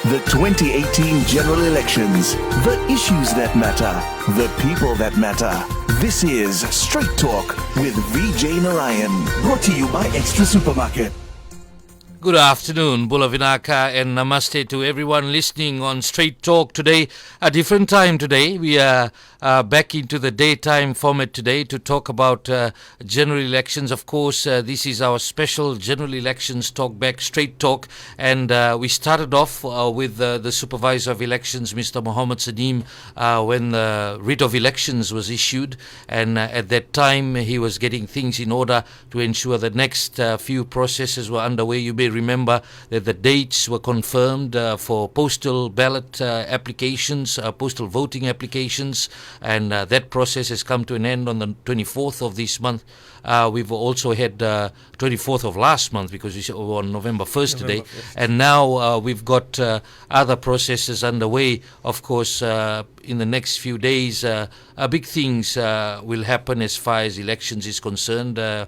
The 2018 general elections. The issues that matter. The people that matter. This is Straight Talk with Vijay Narayan. Brought to you by Extra Supermarket. Good afternoon, Bula Vinaka, and namaste to everyone listening on Straight Talk today. A different time today. We are back into the daytime format today to talk about general elections. Of course, this is our special general elections talk back, Straight Talk. And we started off with the Supervisor of Elections, Mr. Mohammed Saneem, when the writ of elections was issued. And at that time, he was getting things in order to ensure the next few processes were underway. You may remember that the dates were confirmed for postal ballot applications, postal voting applications, and that process has come to an end on the 24th of this month. We've also had 24th of last month because we were on November 1st today. And now we've got other processes underway. Of course, in the next few days, big things will happen as far as elections is concerned. A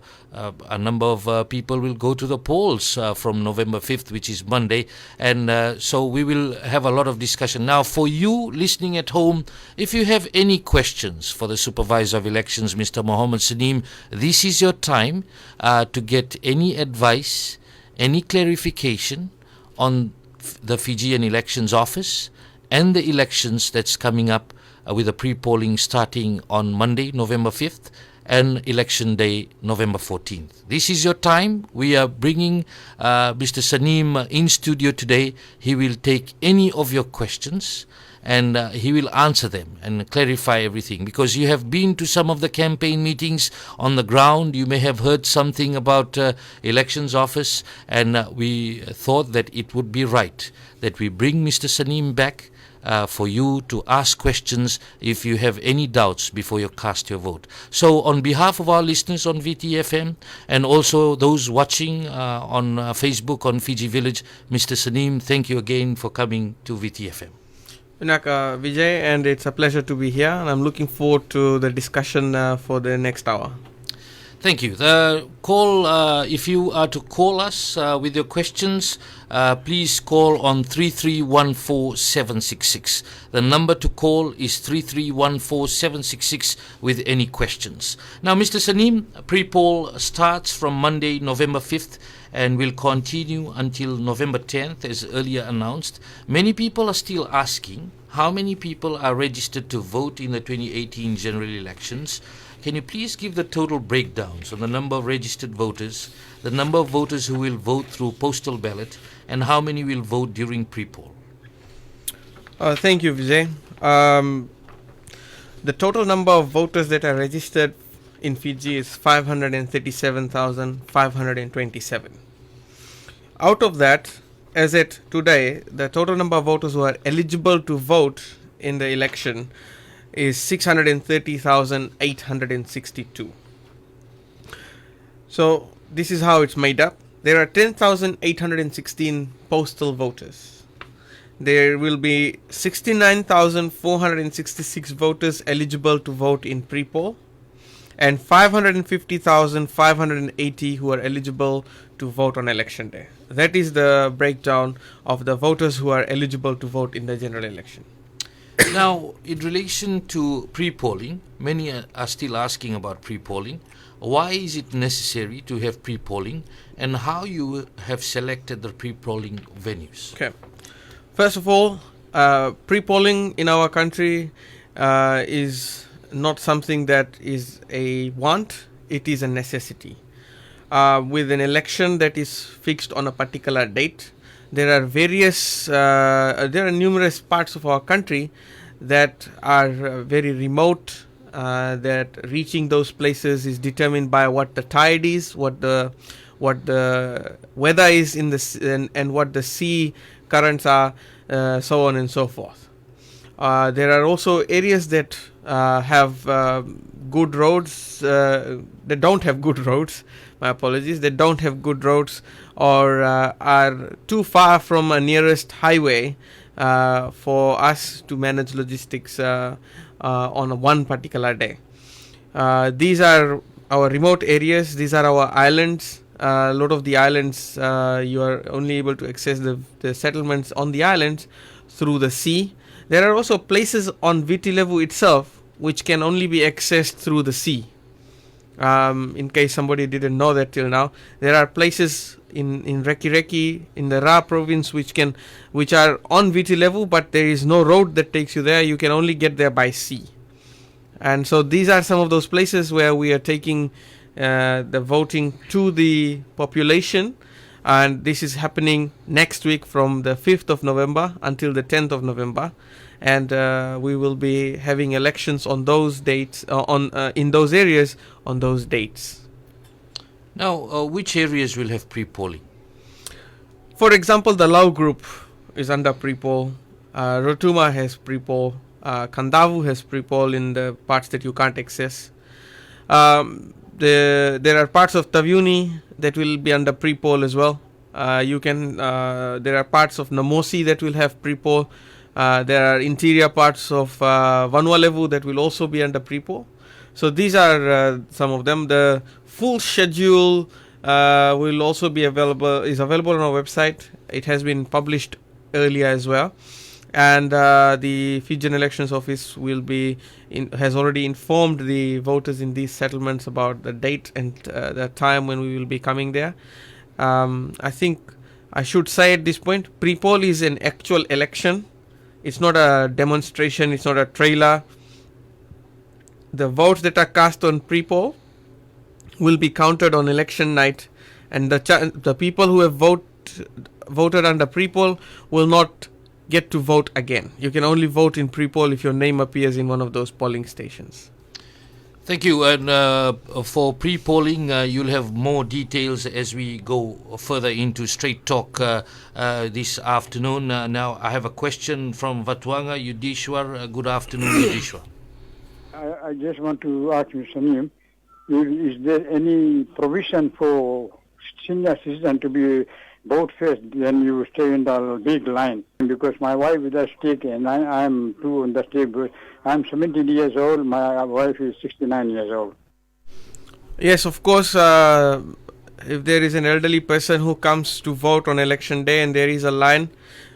number of people will go to the polls from November 5th, which is Monday. And so we will have a lot of discussion. Now, for you listening at home, if you have any questions for the Supervisor of Elections, Mr. Mohammed Saneem, this is your time to get any advice, any clarification on the Fijian Elections Office and the elections that's coming up with the pre-polling starting on Monday, November 5th, and Election Day, November 14th. This is your time. We are bringing Mr. Saneem in studio today. He will take any of your questions and he will answer them and clarify everything, because you have been to some of the campaign meetings on the ground. You may have heard something about elections office, and we thought that it would be right that we bring Mr. Saneem back for you to ask questions if you have any doubts before you cast your vote. So on behalf of our listeners on VTFM and also those watching on Facebook on Fiji Village, Mr. Saneem, thank you again for coming to VTFM. Vijay, and it's a pleasure to be here, and I'm looking forward to the discussion for the next hour. Thank you. The call, if you are to call us with your questions, please call on 3314766. The number to call is 3314766 with any questions. Now, Mr. Saneem, pre-poll starts from Monday, November 5th, and will continue until November 10th, as earlier announced. Many people are still asking how many people are registered to vote in the 2018 general elections. Can you please give the total breakdowns on the number of registered voters, the number of voters who will vote through postal ballot, and how many will vote during pre-poll? Thank you, Vijay. The total number of voters that are registered in Fiji is 537,527. Out of that, as at today, the total number of voters who are eligible to vote in the election is 630,862. So this is how it's made up. There are 10,816 postal voters. There will be 69,466 voters eligible to vote in pre-poll, and 550,580 who are eligible to vote on election day. That is the breakdown of the voters who are eligible to vote in the general election. Now, in relation to pre-polling, many are still asking about pre-polling. Why is it necessary to have pre-polling, and how you have selected the pre-polling venues? Okay. First of all, pre-polling in our country is not something that is a want, it is a necessity. With an election that is fixed on a particular date, there are numerous parts of our country that are very remote, that reaching those places is determined by what the tide is, what the weather is in the and what the sea currents are, so on and so forth. There are also areas that have good roads, that don't have good roads. My apologies. They don't have good roads, or are too far from a nearest highway for us to manage logistics on one particular day. These are our remote areas. These are our islands. a lot of the islands, you are only able to access the settlements on the islands through the sea. There are also places on Viti Levu itself which can only be accessed through the sea. In case somebody didn't know that till now, there are places in Reki Reki in the Ra province which are on Viti Levu, but there is no road that takes you there. You can only get there by sea. And so these are some of those places where we are taking the voting to the population, and this is happening next week from the 5th of November until the 10th of November, and we will be having elections on those dates in those areas on those dates. Now, which areas will have pre-polling? For example, the Lau group is under pre-poll. Rotuma has pre-poll. Kandavu has pre-poll in the parts that you can't access. There are parts of Tavyuni that will be under pre-poll as well. There are parts of Namosi that will have pre-poll. There are interior parts of Vanua Levu that will also be under pre-poll. So these are some of them. The full schedule will also be available on our website. It has been published earlier as well. And the Fijian Elections Office has already informed the voters in these settlements about the date and the time when we will be coming there. I think I should say at this point, pre-poll is an actual election. It's not a demonstration. It's not a trailer. The votes that are cast on pre-poll will be counted on election night, and the people who have voted under pre-poll will not get to vote again. You can only vote in pre-poll if your name appears in one of those polling stations. Thank you. And for pre-polling, you'll have more details as we go further into Straight Talk this afternoon. Now, I have a question from Vatuanga Yudhishwar. Good afternoon, Yudhishwar. I just want to ask Mr. Saneem, is there any provision for senior citizen to be vote first, then you stay in the big line? Because my wife is a stick and I am too in the stick. I'm 17 years old, my wife is 69 years old. Yes, of course, if there is an elderly person who comes to vote on election day and there is a line,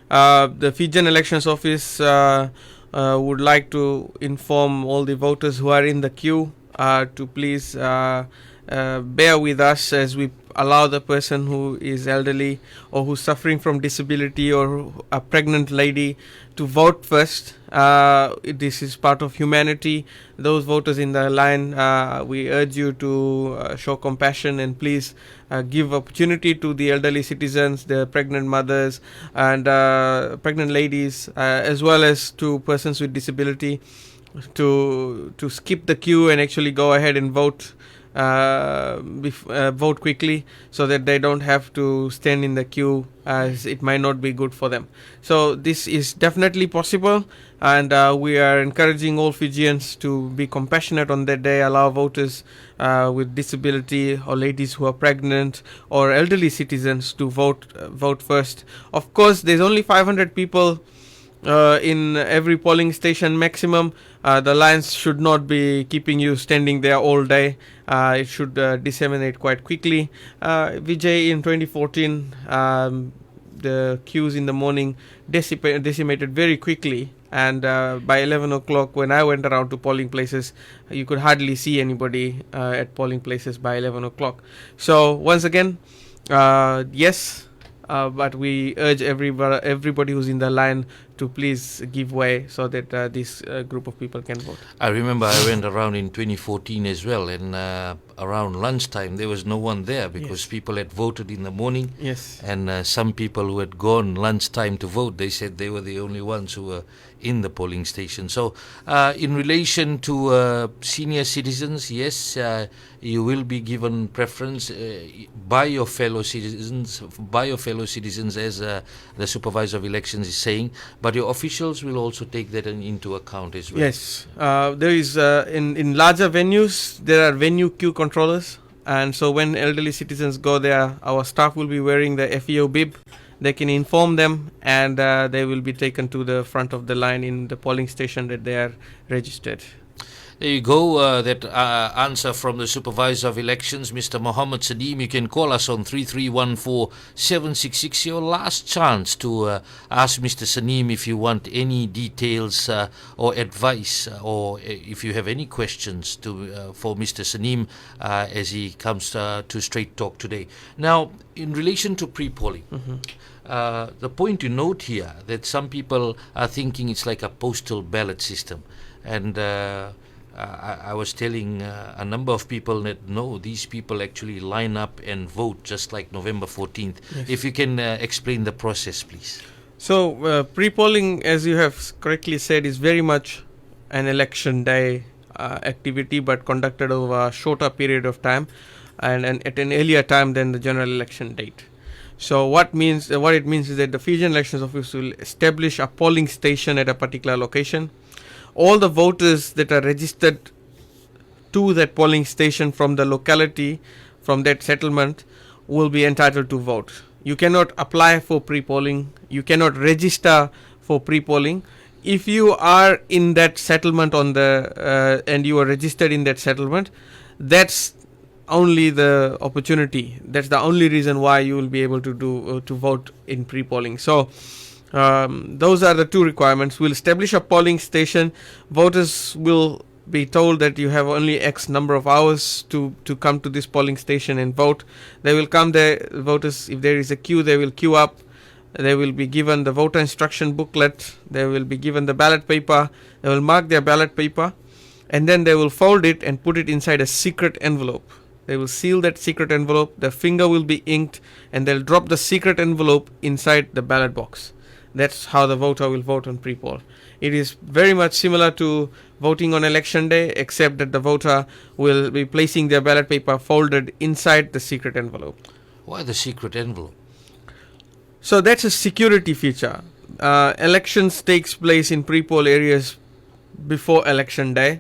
the Fijian Elections Office would like to inform all the voters who are in the queue to please bear with us as we allow the person who is elderly or who's suffering from disability or a pregnant lady to vote first. This is part of humanity. Those voters in the line, we urge you to show compassion and please give opportunity to the elderly citizens, the pregnant mothers and pregnant ladies, as well as to persons with disability to skip the queue and actually go ahead and vote. Vote quickly so that they don't have to stand in the queue, as it might not be good for them. So this is definitely possible, and we are encouraging all Fijians to be compassionate on that day, allow voters with disability or ladies who are pregnant or elderly citizens to vote first. Of course, there's only 500 people in every polling station maximum. The lines should not be keeping you standing there all day. It should disseminate quite quickly. Vijay, in 2014, the queues in the morning decimated very quickly, and by 11 o'clock when I went around to polling places, you could hardly see anybody at polling places by 11 o'clock. So once again, yes, but we urge everybody who's in the line to please give way so that this group of people can vote. I remember I went around in 2014 as well, and around lunchtime there was no one there because people had voted in the morning. Yes. And some people who had gone lunchtime to vote, they said they were the only ones who were in the polling station. So in relation to senior citizens, yes, you will be given preference by your fellow citizens, as the Supervisor of Elections is saying, but your officials will also take that into account as well. Yes, there is in larger venues there are venue queue controllers, and so when elderly citizens go there, our staff will be wearing the FEO bib. They can inform them, and they will be taken to the front of the line in the polling station that they are registered. There you go. That answer from the Supervisor of Elections, Mr. Mohammed Saneem. You can call us on 3314-766. Your last chance to ask Mr. Saneem if you want any details or advice, or if you have any questions for Mr. Saneem as he comes to Straight Talk today. Now, in relation to pre-polling, the point to note here that some people are thinking it's like a postal ballot system, and I was telling a number of people that no, these people actually line up and vote just like November 14th. Yes. If you can explain the process, please. So, pre-polling, as you have correctly said, is very much an election day activity, but conducted over a shorter period of time and at an earlier time than the general election date. So what it means is that the Fijian Elections Office will establish a polling station at a particular location. All the voters that are registered to that polling station from the locality, from that settlement, will be entitled to vote. You cannot apply for pre-polling. You cannot register for pre-polling. If you are in that settlement and you are registered in that settlement, that's only the opportunity. That's the only reason why you will be able to vote in pre-polling. So those are the two requirements. We'll establish a polling station. Voters will be told that you have only X number of hours to come to this polling station and vote. They will come there. Voters, if there is a queue, they will queue up. They will be given the voter instruction booklet. They will be given the ballot paper. They will mark their ballot paper, and then they will fold it and put it inside a secret envelope. They will seal that secret envelope. Their finger will be inked, and they'll drop the secret envelope inside the ballot box. That's how the voter will vote on pre-poll. It is very much similar to voting on election day, except that the voter will be placing their ballot paper folded inside the secret envelope. Why the secret envelope? So that's a security feature. Elections takes place in pre-poll areas before election day.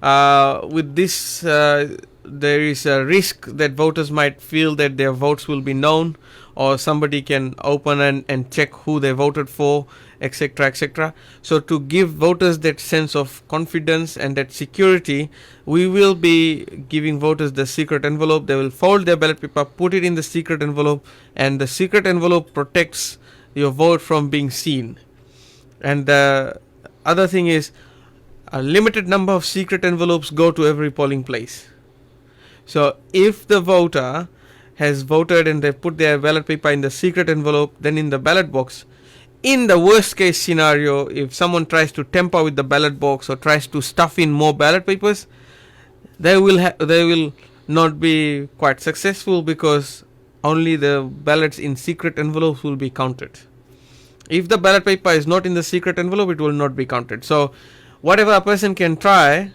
With this, there is a risk that voters might feel that their votes will be known, or somebody can open and check who they voted for, etc., etc. So to give voters that sense of confidence and that security, we will be giving voters the secret envelope. They will fold their ballot paper, put it in the secret envelope, and the secret envelope protects your vote from being seen. And the other thing is, a limited number of secret envelopes go to every polling place. So if the voter has voted and they put their ballot paper in the secret envelope, then in the ballot box, in the worst case scenario, if someone tries to tamper with the ballot box or tries to stuff in more ballot papers, they will not be quite successful, because only the ballots in secret envelopes will be counted. If the ballot paper is not in the secret envelope, it will not be counted. So whatever a person can try,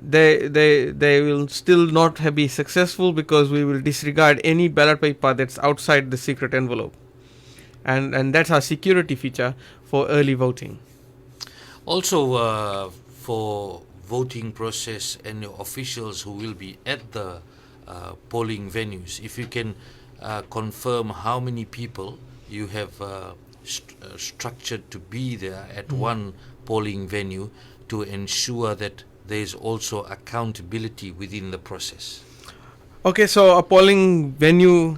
they will still not be successful, because we will disregard any ballot paper that's outside the secret envelope. And that's our security feature for early voting. Also, for voting process and your officials who will be at the polling venues, if you can confirm how many people you have structured to be there at one polling venue, to ensure that there is also accountability within the process. Okay, so a polling venue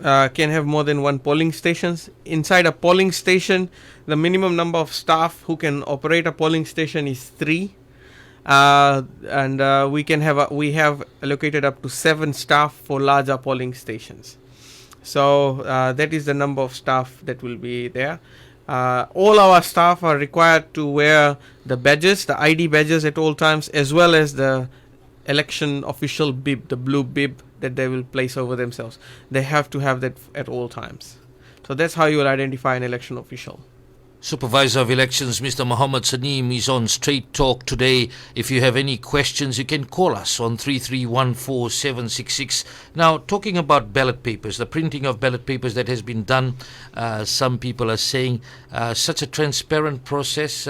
can have more than one polling stations. Inside a polling station, the minimum number of staff who can operate a polling station is 3, and we have allocated up to 7 staff for larger polling stations. So that is the number of staff that will be there. All our staff are required to wear the badges, the ID badges at all times, as well as the election official bib, the blue bib that they will place over themselves. They have to have that at all times. So that's how you will identify an election official. Supervisor of Elections, Mr. Mohammed Saneem, is on Straight Talk today. If you have any questions, you can call us on 3314-766. Now, talking about ballot papers, the printing of ballot papers that has been done, some people are saying such a transparent process.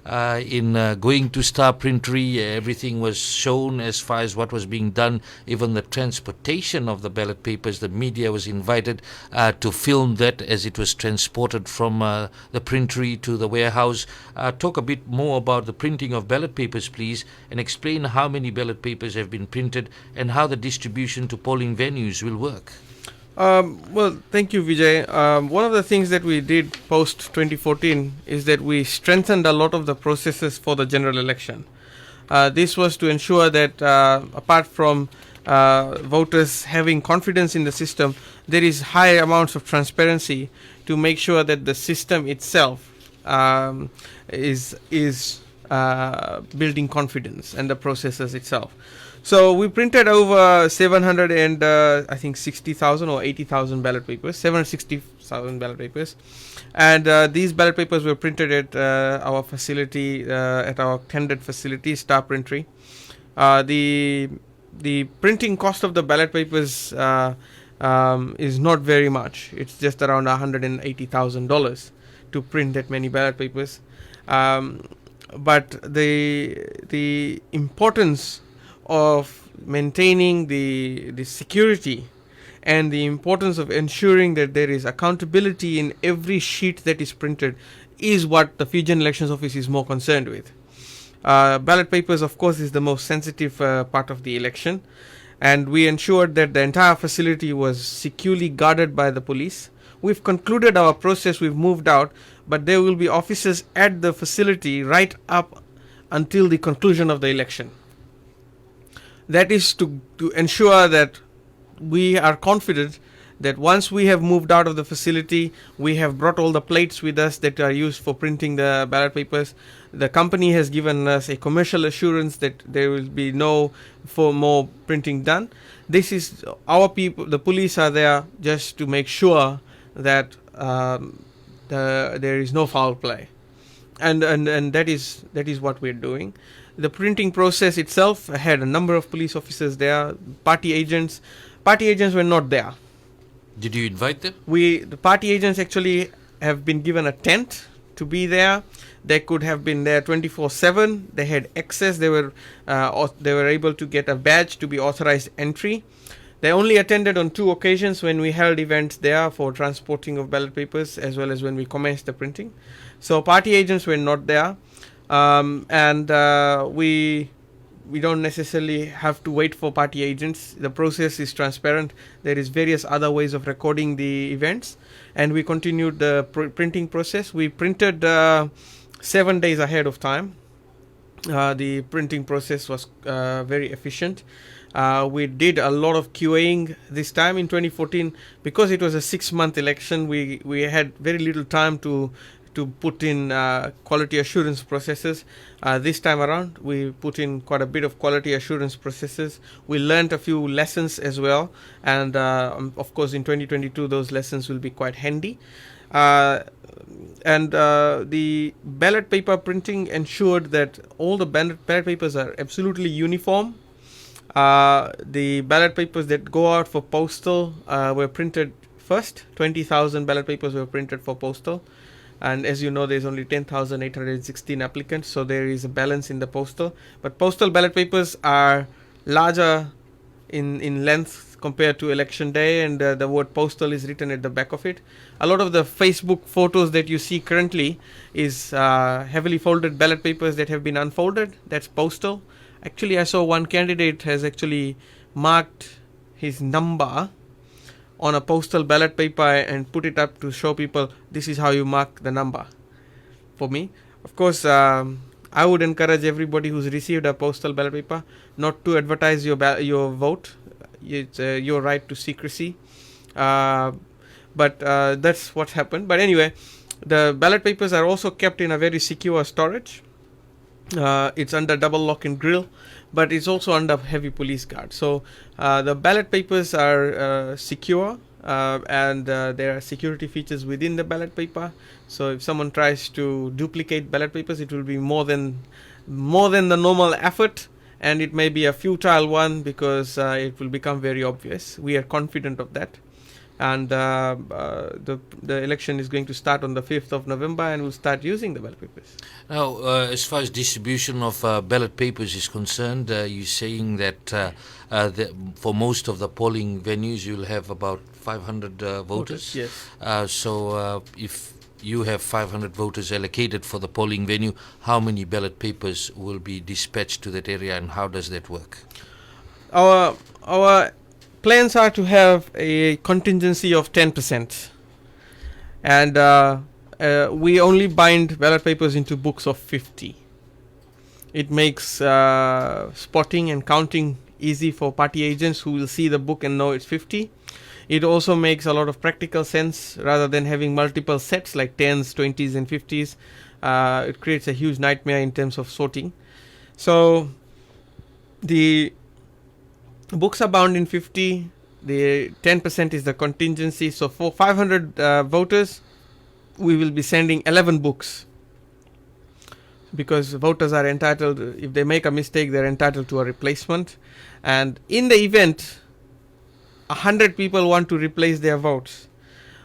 in going to Star Printery. Everything was shown as far as what was being done, even the transportation of the ballot papers. The media was invited to film that as it was transported from the printery to the warehouse. Talk a bit more about the printing of ballot papers, please, and explain how many ballot papers have been printed and how the distribution to polling venues will work. Well, thank you, Vijay. One of the things that we did post 2014 is that we strengthened a lot of the processes for the general election. This was to ensure that apart from voters having confidence in the system, there is high amounts of transparency to make sure that the system itself is building confidence and the processes itself. So we printed over 760,000 or 80,000 ballot papers, 760,000 ballot papers, and these ballot papers were printed at our facility, at our tendered facility, Star Printery. The printing cost of the ballot papers is not very much. It's just around $180,000 to print that many ballot papers. But the importance of maintaining the security and the importance of ensuring that there is accountability in every sheet that is printed is what the Fijian Elections Office is more concerned with. Ballot papers, of course, is the most sensitive part of the election, and we ensured that the entire facility was securely guarded by the police. We've concluded our process, we've moved out, but there will be officers at the facility right up until the conclusion of the election. That is to ensure that we are confident that once we have moved out of the facility, we have brought all the plates with us that are used for printing the ballot papers. The company has given us a commercial assurance that there will be no more printing done. This is our people, the police are there just to make sure that there is no foul play. And that is what we're doing. The printing process itself had a number of police officers there, party agents. Party agents were not there. Did you invite them? The party agents actually have been given a tent to be there. They could have been there 24/7. They had access. They were able to get a badge to be authorized entry. They only attended on 2 occasions when we held events there for transporting of ballot papers, as well as when we commenced the printing. So party agents were not there. We don't necessarily have to wait for party agents. The process is transparent. There is various other ways of recording the events, and we continued the printing process. We printed 7 days ahead of time. The printing process was very efficient. We did a lot of QAing this time in 2014 because it was a 6-month election. We had very little time to put in quality assurance processes. This time around, we put in quite a bit of quality assurance processes. We learned a few lessons as well, and of course in 2022 those lessons will be quite handy. The ballot paper printing ensured that all the ballot papers are absolutely uniform. The ballot papers that go out for postal were printed first. 20,000 ballot papers were printed for postal. And as you know, there's only 10,816 applicants, so there is a balance in the postal. But postal ballot papers are larger in length compared to election day, and the word postal is written at the back of it. A lot of the Facebook photos that you see currently is heavily folded ballot papers that have been unfolded. That's postal. Actually, I saw one candidate has actually marked his number on a postal ballot paper and put it up to show people this is how you mark the number. For me, of course, I would encourage everybody who's received a postal ballot paper not to advertise your vote. It's your right to secrecy. But that's what happened. But anyway, the ballot papers are also kept in a very secure storage. It's under double lock and grill, but it's also under heavy police guard. So the ballot papers are secure, and there are security features within the ballot paper. So if someone tries to duplicate ballot papers, it will be more than the normal effort, and it may be a futile one because it will become very obvious. We are confident of that. and the election is going to start on the 5th of November, and we'll start using the ballot papers. Now, as far as distribution of ballot papers is concerned, you're saying that for most of the polling venues, you'll have about 500 voters. Yes. So if you have 500 voters allocated for the polling venue, how many ballot papers will be dispatched to that area, and how does that work? Our plans are to have a contingency of 10%, and we only bind ballot papers into books of 50. It makes spotting and counting easy for party agents who will see the book and know it's 50. It also makes a lot of practical sense rather than having multiple sets like 10s, 20s and 50s. It creates a huge nightmare in terms of sorting. So the books are bound in 50. The 10% is the contingency. So for 500 voters, we will be sending 11 books, because voters are entitled, if they make a mistake, they're entitled to a replacement. And in the event 100 people want to replace their votes,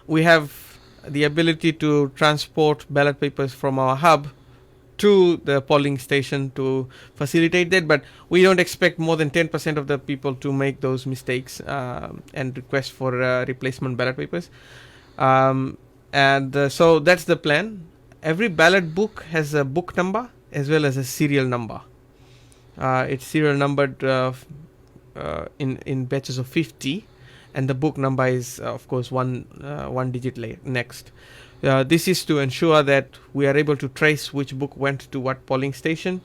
we have the ability to transport ballot papers from our hub to the polling station to facilitate that, but we don't expect more than 10% of the people to make those mistakes and request for replacement ballot papers. So that's the plan. Every ballot book has a book number as well as a serial number. It's serial numbered in batches of 50, and the book number is of course one digit next. This is to ensure that we are able to trace which book went to what polling station,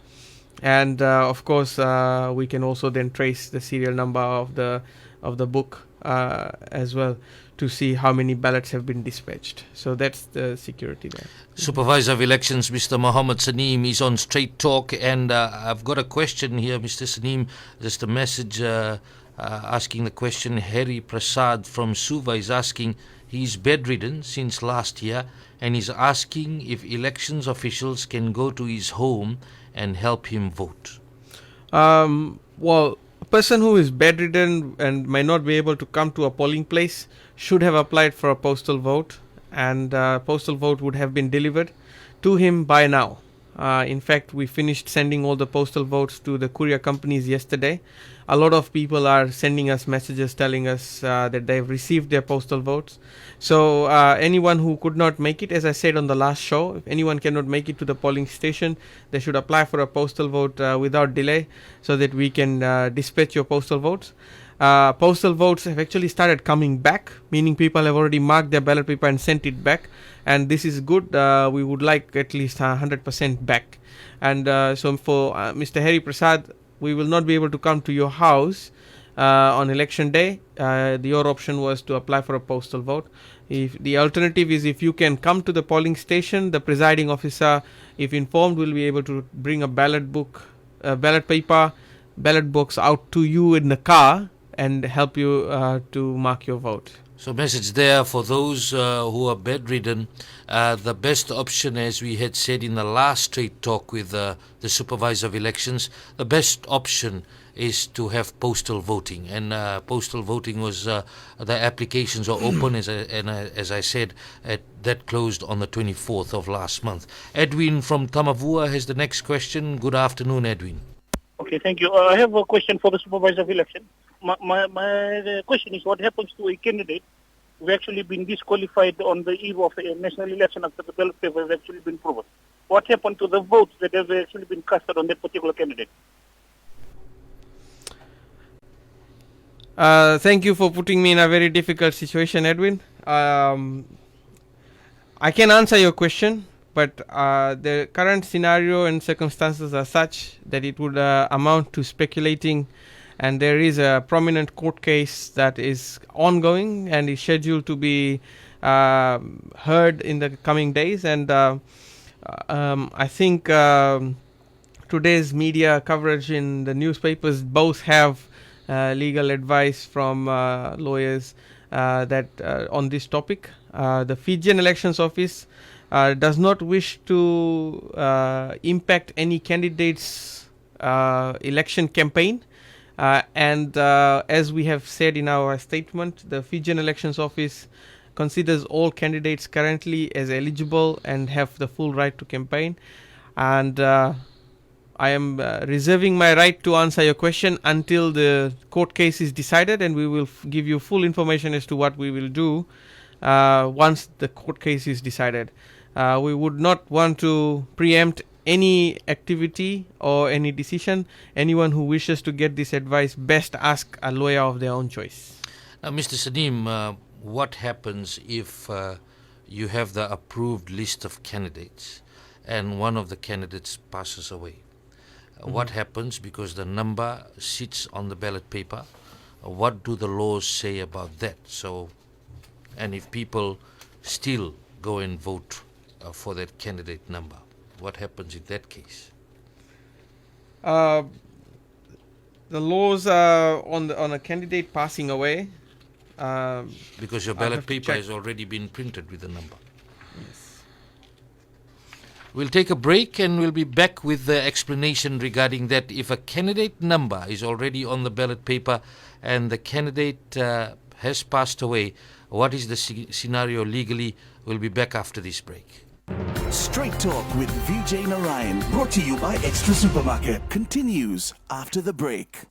and of course we can also then trace the serial number of the book as well, to see how many ballots have been dispatched. So that's the security there. Supervisor of Elections, Mr. Mohammed Saneem, is on Straight Talk, and I've got a question here, Mr. Saneem. Just a message asking the question. Harry Prasad from Suva is asking, he's bedridden since last year, and he's asking if elections officials can go to his home and help him vote. Well, a person who is bedridden and may not be able to come to a polling place should have applied for a postal vote, and postal vote would have been delivered to him by now. In fact, we finished sending all the postal votes to the courier companies yesterday. A lot of people are sending us messages telling us that they've received their postal votes. So anyone who could not make it, as I said on the last show, if anyone cannot make it to the polling station, they should apply for a postal vote without delay, so that we can dispatch your postal votes. Postal votes have actually started coming back, meaning people have already marked their ballot paper and sent it back, and this is good. We would like at least 100% back. And so for Mr. Harry Prasad, we will not be able to come to your house on election day. Your option was to apply for a postal vote. If the alternative is, if you can come to the polling station, the presiding officer, if informed, will be able to bring a ballot book, ballot paper, ballot box out to you in the car and help you to mark your vote. So message there for those who are bedridden. The best option, as we had said in the last Straight Talk with the Supervisor of Elections, the best option is to have postal voting. And postal voting was, the applications are open, as I said, that closed on the 24th of last month. Edwin from Tamavua has the next question. Good afternoon, Edwin. Okay, thank you. I have a question for the Supervisor of Election. My question is, what happens to a candidate who actually been disqualified on the eve of a national election after the ballot paper has actually been proven? What happened to the votes that have actually been casted on that particular candidate? Thank you for putting me in a very difficult situation, Edwin. I can answer your question, but the current scenario and circumstances are such that it would amount to speculating, and there is a prominent court case that is ongoing and is scheduled to be heard in the coming days. And I think today's media coverage in the newspapers both have legal advice from lawyers that on this topic. The Fijian Elections Office does not wish to impact any candidate's election campaign. And as we have said in our statement, the Fijian Elections Office considers all candidates currently as eligible and have the full right to campaign. And I am reserving my right to answer your question until the court case is decided, and we will give you full information as to what we will do once the court case is decided. We would not want to preempt any activity or any decision. Anyone who wishes to get this advice, best ask a lawyer of their own choice. Now, Mr. Saneem, what happens if you have the approved list of candidates and one of the candidates passes away? What happens because the number sits on the ballot paper? What do the laws say about that? So, and if people still go and vote for that candidate number, what happens in that case? The laws on a candidate passing away. Because your ballot paper has already been printed with the number. Yes. We'll take a break and we'll be back with the explanation regarding that. If a candidate number is already on the ballot paper and the candidate has passed away, what is the scenario legally? We'll be back after this break. Straight Talk with Vijay Narayan, brought to you by Extra Supermarket, continues after the break.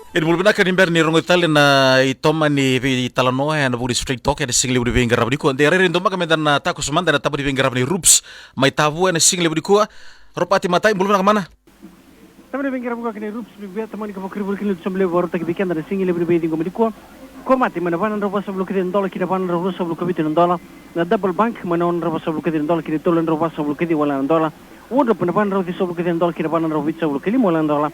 Ini mulbina kan imber ni rongo Italian na itoma ni Italano na budi straight talk na single budi venga rabdi ko. Ndere rin doma kami dan ta kusumanda na tabudi venga rabdi rups mai tavu na single budi ko. Ropati matai mulbina kamana. Tamane venga rabdi ko kini rups bibi tamani ko kribul kini tsumle vorta ki bikenda na single budi venga budi ko. Ko mati mana bana roba sablu kini $1 kini bana roba sablu kini $1 na double bank mana on roba sablu kini $1 kini tolan roba sablu kini wala $1. Wodo puna bana roba sablu kini $1 kini bana roba sablu kini wala $1.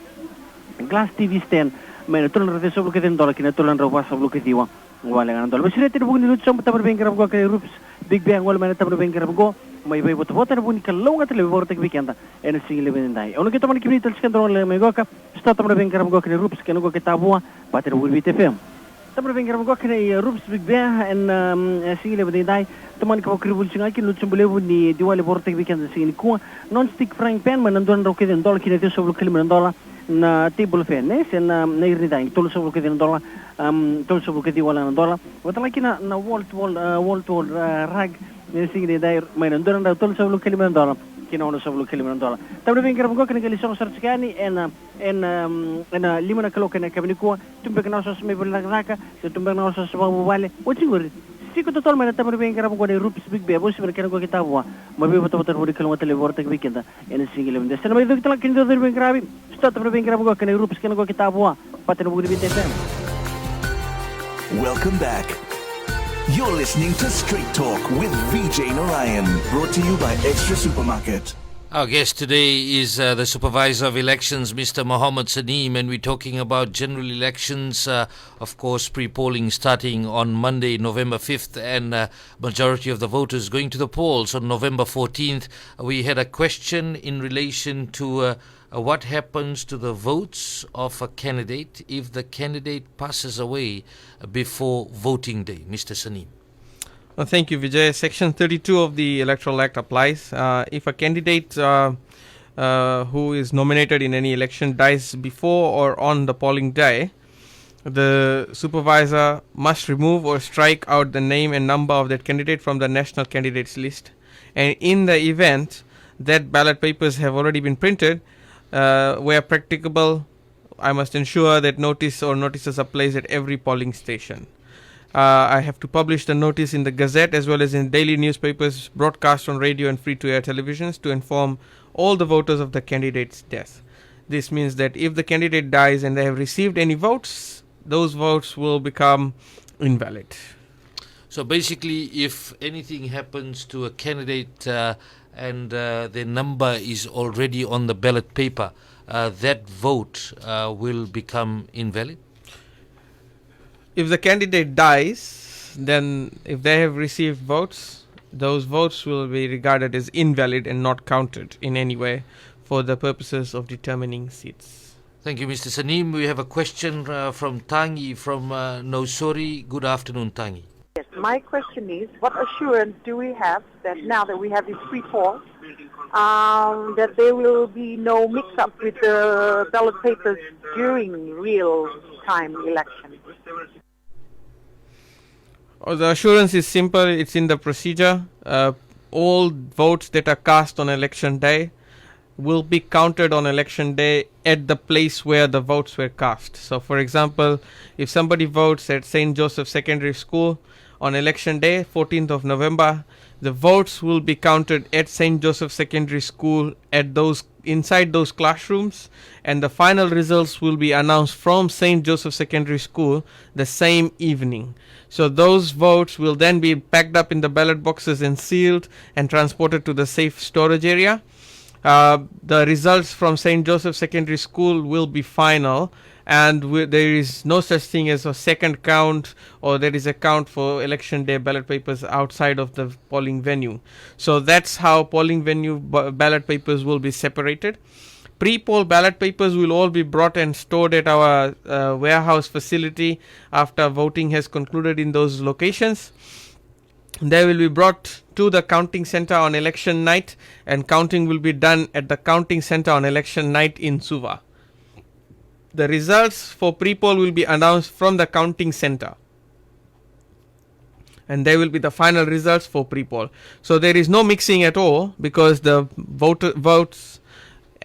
Glass TV stand Meno tulan rete soblo ke $10 kina tulan rawa soblo ke diwa wala ngana dol basire te bugni lut som tabar ben garab go ke rups big bang wala mena tabar ben garab go mai bai bot bot bugni kallo ngata le vortek weekend en single ben dai ono ke taman kibni tel skandron le mai go ka sta tabar ben garab go ke rups ke no go ke tabua pater wul bit fm tabar ben garab go ke rups big bang en single ben dai taman ko kribul singa ki lut som bele bugni diwali vortek weekend single ko non stick frying pan man don ro ke $1 kina te soblo ke $1 na table fan sen na irida tol so ke $1 tol so ke wala $1 wala kina na wall rag ne sigde dai mai ndon na tol so ke $1 kina ono so ke $1 tabre ben garam go kana gali so sarchkani en limana kalo kana kabni ko tumbe kana so me bol naka so tumbe na so so wale ochingori Siko total mana tabar ben garam go de rups big be bo siber kana go kitabwa mabe boto boto bodi kalma tele vortek weekend en single ben desena mai dukta kin do ben gravi sta tabar ben garam go kana rups kana go kitabwa paten bodi bit FM. Welcome back. You're listening to Straight Talk with Vijay Narayan, brought to you by Extra Supermarket. Our guest today is the Supervisor of Elections, Mr. Mohammed Saneem, and we're talking about general elections, of course, pre-polling starting on Monday, November 5th, and majority of the voters going to the polls on November 14th. We had a question in relation to what happens to the votes of a candidate if the candidate passes away before voting day. Mr. Saneem. Well, thank you, Vijay. Section 32 of the Electoral Act applies. If a candidate who is nominated in any election dies before or on the polling day, the supervisor must remove or strike out the name and number of that candidate from the national candidates list. And in the event that ballot papers have already been printed, where practicable, I must ensure that notice or notices are placed at every polling station. I have to publish the notice in the Gazette as well as in daily newspapers, broadcast on radio and free-to-air televisions to inform all the voters of the candidate's death. This means that if the candidate dies and they have received any votes, those votes will become invalid. So basically, if anything happens to a candidate and their number is already on the ballot paper, that vote will become invalid? If the candidate dies, then if they have received votes, those votes will be regarded as invalid and not counted in any way for the purposes of determining seats. Thank you, Mr. Saneem. We have a question from Tangi from Nosori. Good afternoon, Tangi. Yes, my question is, what assurance do we have that now that we have this pre-poll, that there will be no mix-up with the ballot papers during real-time elections? The assurance is simple. It's in the procedure. All votes that are cast on election day will be counted on election day at the place where the votes were cast. So, for example, if somebody votes at St. Joseph Secondary School on election day, 14th of November, the votes will be counted at St. Joseph Secondary School at those inside those classrooms, and the final results will be announced from St. Joseph Secondary School the same evening. So those votes will then be packed up in the ballot boxes and sealed and transported to the safe storage area. The results from St. Joseph Secondary School will be final, and there is no such thing as a second count, or there is a count for election day ballot papers outside of the polling venue. So that's how polling venue ballot papers will be separated. Pre-poll ballot papers will all be brought and stored at our warehouse facility after voting has concluded in those locations. They will be brought to the counting center on election night, and counting will be done at the counting center on election night in Suva. The results for pre-poll will be announced from the counting center, and they will be the final results for pre-poll. So there is no mixing at all, because the votes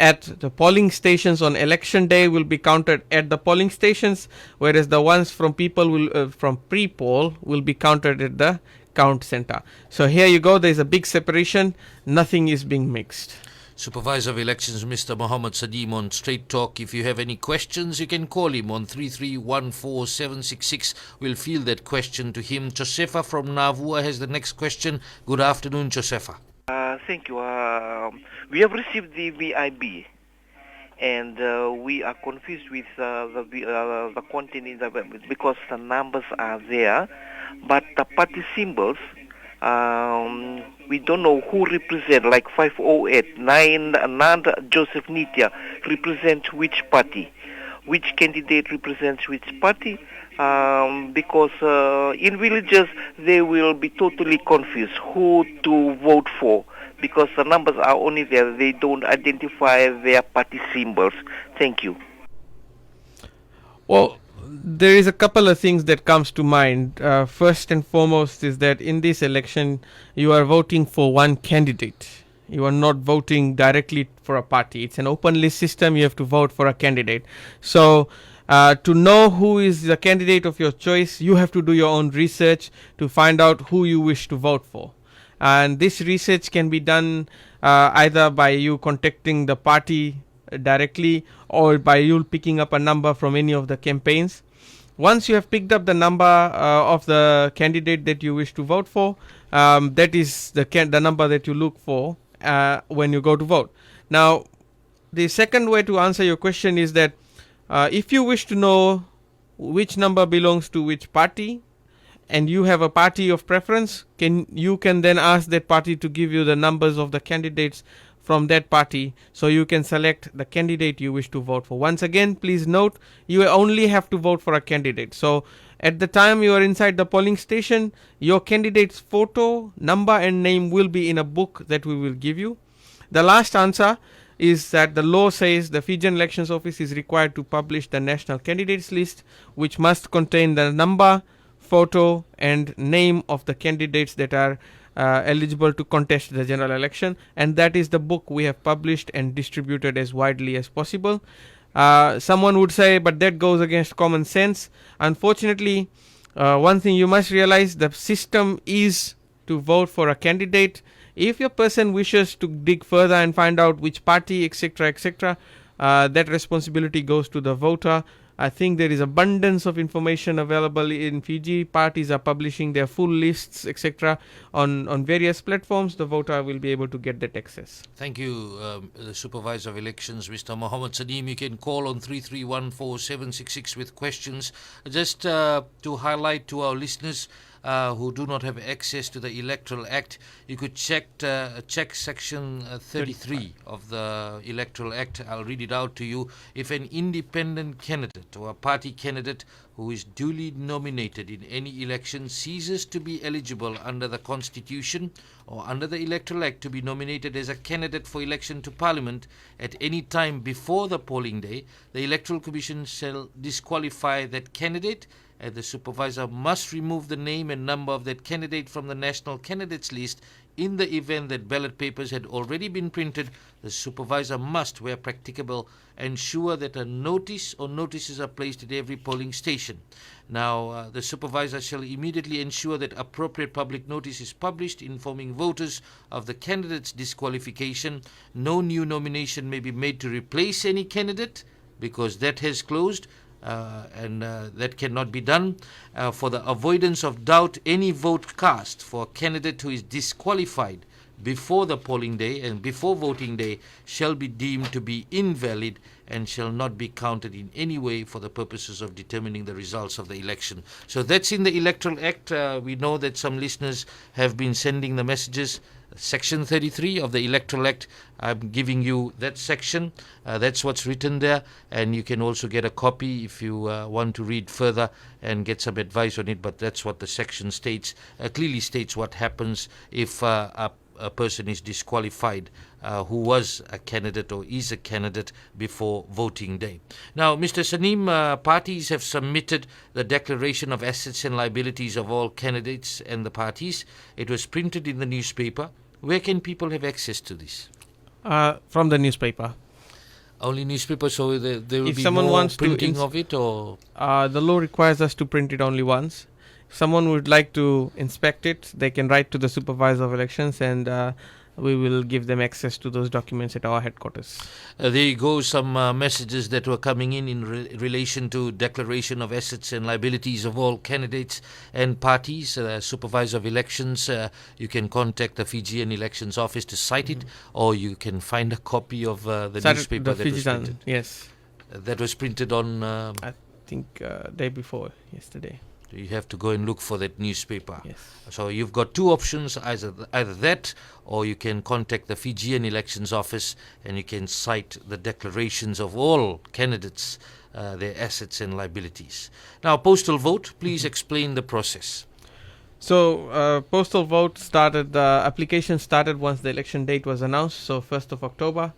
at the polling stations on election day will be counted at the polling stations, whereas the ones from from pre-poll will be counted at the count center. So here you go, there is a big separation, nothing is being mixed. Supervisor of Elections, Mr. Mohammed Saneem on Straight Talk. If you have any questions, you can call him on 3314766. We'll field that question to him. Josefa from Navua has the next question. Good afternoon, Josefa. Thank you. We have received the VIB, and we are confused with the content in the because the numbers are there, but the party symbols, we don't know who represent, like 508, Nand Joseph Nitya represent which party, which candidate represents which party, because in villages they will be totally confused who to vote for, because the numbers are only there, they don't identify their party symbols. Thank you. Well, there is a couple of things that comes to mind. First and foremost is that in this election you are voting for one candidate. You are not voting directly for a party. It's an open list system. You have to vote for a candidate. So to know who is the candidate of your choice, you have to do your own research to find out who you wish to vote for. And this research can be done either by you contacting the party directly or by you picking up a number from any of the campaigns. Once you have picked up the number of the candidate that you wish to vote for, that is the number that you look for when you go to vote. Now, the second way to answer your question is that if you wish to know which number belongs to which party, and you have a party of preference, you can then ask that party to give you the numbers of the candidates from that party, so you can select the candidate you wish to vote for. Once again, please note, you only have to vote for a candidate. So at the time you are inside the polling station, your candidate's photo, number and name will be in a book that we will give you. The last answer is that the law says the Fijian Elections Office is required to publish the national candidates list, which must contain the number, photo and name of the candidates that are eligible to contest the general election, and that is the book we have published and distributed as widely as possible. Someone would say, but that goes against common sense. Unfortunately, one thing you must realize, the system is to vote for a candidate. If your person wishes to dig further and find out which party, etc., that responsibility goes to the voter. I think there is abundance of information available in Fiji. Parties are publishing their full lists, etc. on various platforms. The voter will be able to get that access. Thank you, the Supervisor of Elections, Mr. Mohammed Saneem. You can call on 3314766 with questions. Just to highlight to our listeners who do not have access to the Electoral Act, you could check section 33 of the Electoral Act. I'll read it out to you. If an independent candidate or a party candidate who is duly nominated in any election ceases to be eligible under the Constitution or under the Electoral Act to be nominated as a candidate for election to Parliament at any time before the polling day, the Electoral Commission shall disqualify that candidate, and the supervisor must remove the name and number of that candidate from the national candidates list. In the event that ballot papers had already been printed, the supervisor must, where practicable, ensure that a notice or notices are placed at every polling station. Now, the supervisor shall immediately ensure that appropriate public notice is published informing voters of the candidate's disqualification. No new nomination may be made to replace any candidate, because that has closed. And that cannot be done. For the avoidance of doubt, any vote cast for a candidate who is disqualified before the polling day and before voting day shall be deemed to be invalid and shall not be counted in any way for the purposes of determining the results of the election. So that's in the Electoral Act. We know that some listeners have been sending the messages. Section 33 of the Electoral Act, I'm giving you that section. That's what's written there, and you can also get a copy if you want to read further and get some advice on it, but that's what the section states. Clearly states what happens if a person is disqualified who was a candidate or is a candidate before voting day. Now, Mr. Saneem, parties have submitted the declaration of assets and liabilities of all candidates and the parties. It was printed in the newspaper. Where can people have access to this? From the newspaper. Only newspaper, so there will If be someone more wants to printing of it, or the law requires us to print it only once. If someone would like to inspect it, they can write to the Supervisor of Elections, and we will give them access to those documents at our headquarters. there you go. Some messages that were coming in relation to declaration of assets and liabilities of all candidates and parties. Supervisor of Elections, you can contact the Fijian Elections Office to cite it, or you can find a copy of the newspaper that was printed. Yes, That was printed on. I think day before yesterday. You have to go and look for that newspaper. Yes. So you've got two options, either that, or you can contact the Fijian Elections Office and you can cite the declarations of all candidates, their assets and liabilities. Now, postal vote, please explain the process. So, postal vote started, the application started once the election date was announced, so 1st of October.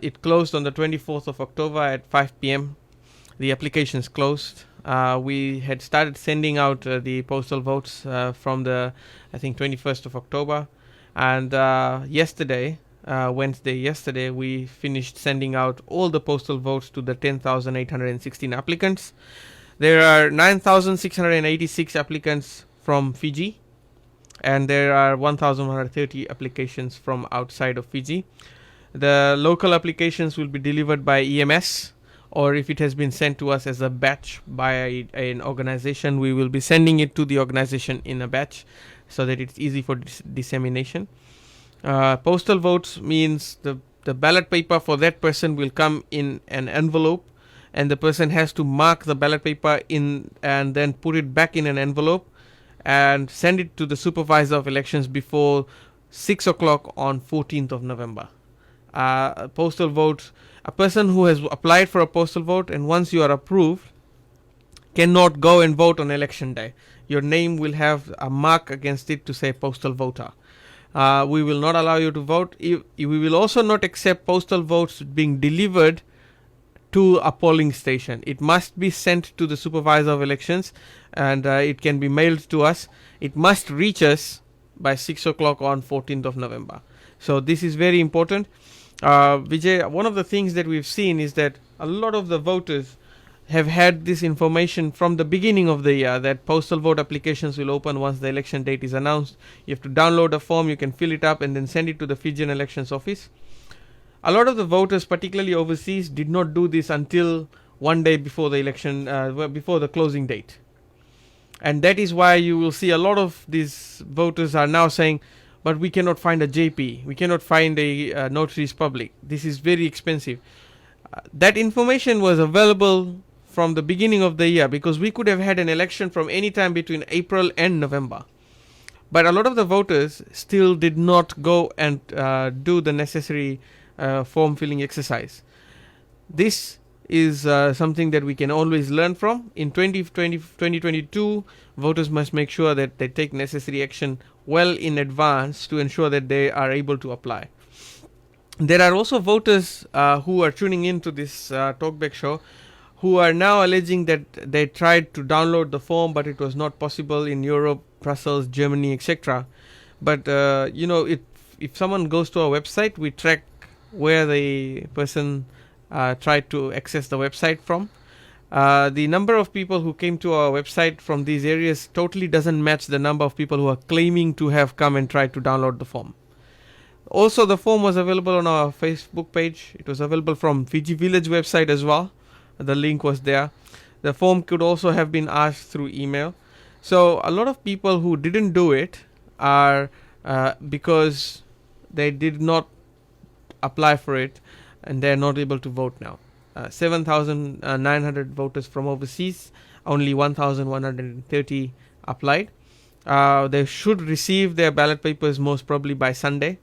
It closed on the 24th of October at 5 p.m. The applications closed. We had started sending out the postal votes from the, I think, 21st of October. And yesterday, Wednesday, we finished sending out all the postal votes to the 10,816 applicants. There are 9,686 applicants from Fiji, and there are 1,130 applications from outside of Fiji. The local applications will be delivered by EMS, or if it has been sent to us as a batch by an organization, we will be sending it to the organization in a batch so that it's easy for dissemination. Postal votes means the ballot paper for that person will come in an envelope, and the person has to mark the ballot paper in and then put it back in an envelope and send it to the Supervisor of Elections before 6 o'clock on 14th of November. Postal vote, a person who has applied for a postal vote and once you are approved cannot go and vote on election day. Your name will have a mark against it to say postal voter. We will not allow you to vote. We will also not accept postal votes being delivered to a polling station. It must be sent to the Supervisor of Elections, and it can be mailed to us. It must reach us by 6 o'clock on 14th of November. So this is very important. Vijay, one of the things that we've seen is that a lot of the voters have had this information from the beginning of the year, that postal vote applications will open once the election date is announced. You have to download a form, you can fill it up and then send it to the Fijian Elections Office. A lot of the voters, particularly overseas, did not do this until one day before the election, before the closing date. And that is why you will see a lot of these voters are now saying, but we cannot find a JP, we cannot find a notaries public, this is very expensive. That information was available from the beginning of the year, because we could have had an election from any time between April and November. But a lot of the voters still did not go and do the necessary form filling exercise. This is something that we can always learn from. In 2022, voters must make sure that they take necessary action well in advance to ensure that they are able to apply. There are also voters who are tuning into this talkback show who are now alleging that they tried to download the form but it was not possible in Europe, Brussels, Germany, etc. But if someone goes to our website, we track where the person tried to access the website from. The number of people who came to our website from these areas totally doesn't match the number of people who are claiming to have come and tried to download the form. Also, the form was available on our Facebook page. It was available from Fiji Village website as well. The link was there. The form could also have been asked through email. So a lot of people who didn't do it are because they did not apply for it and they are not able to vote now. 7,900 voters from overseas, only 1,130 applied. They should receive their ballot papers most probably by Sunday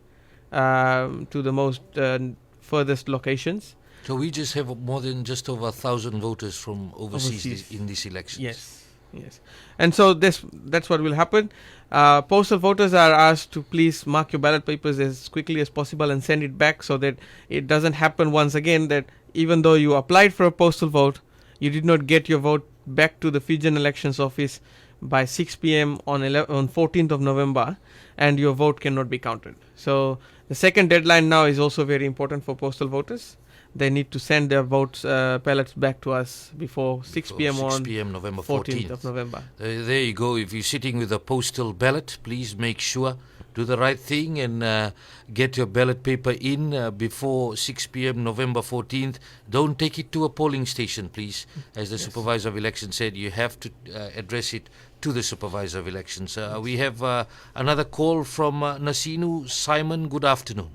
to the most furthest locations. So we just have more than just over 1,000 voters from overseas in this election. Yes. And so that's what will happen. Postal voters are asked to please mark your ballot papers as quickly as possible and send it back so that it doesn't happen once again that even though you applied for a postal vote, you did not get your vote back to the Fijian Elections Office by 6 p.m. on 14th of November and your vote cannot be counted. So the second deadline now is also very important for postal voters. they need to send their ballots back to us before 6 p.m. 6 on p.m. November 14th 14th. of November. There you go. If you're sitting with a postal ballot, please make sure do the right thing and get your ballot paper in before 6 p.m. November 14th. Don't take it to a polling station, please. As the Supervisor of Elections said, you have to address it to the Supervisor of Elections. We have another call from Nasinu Simon. Good afternoon.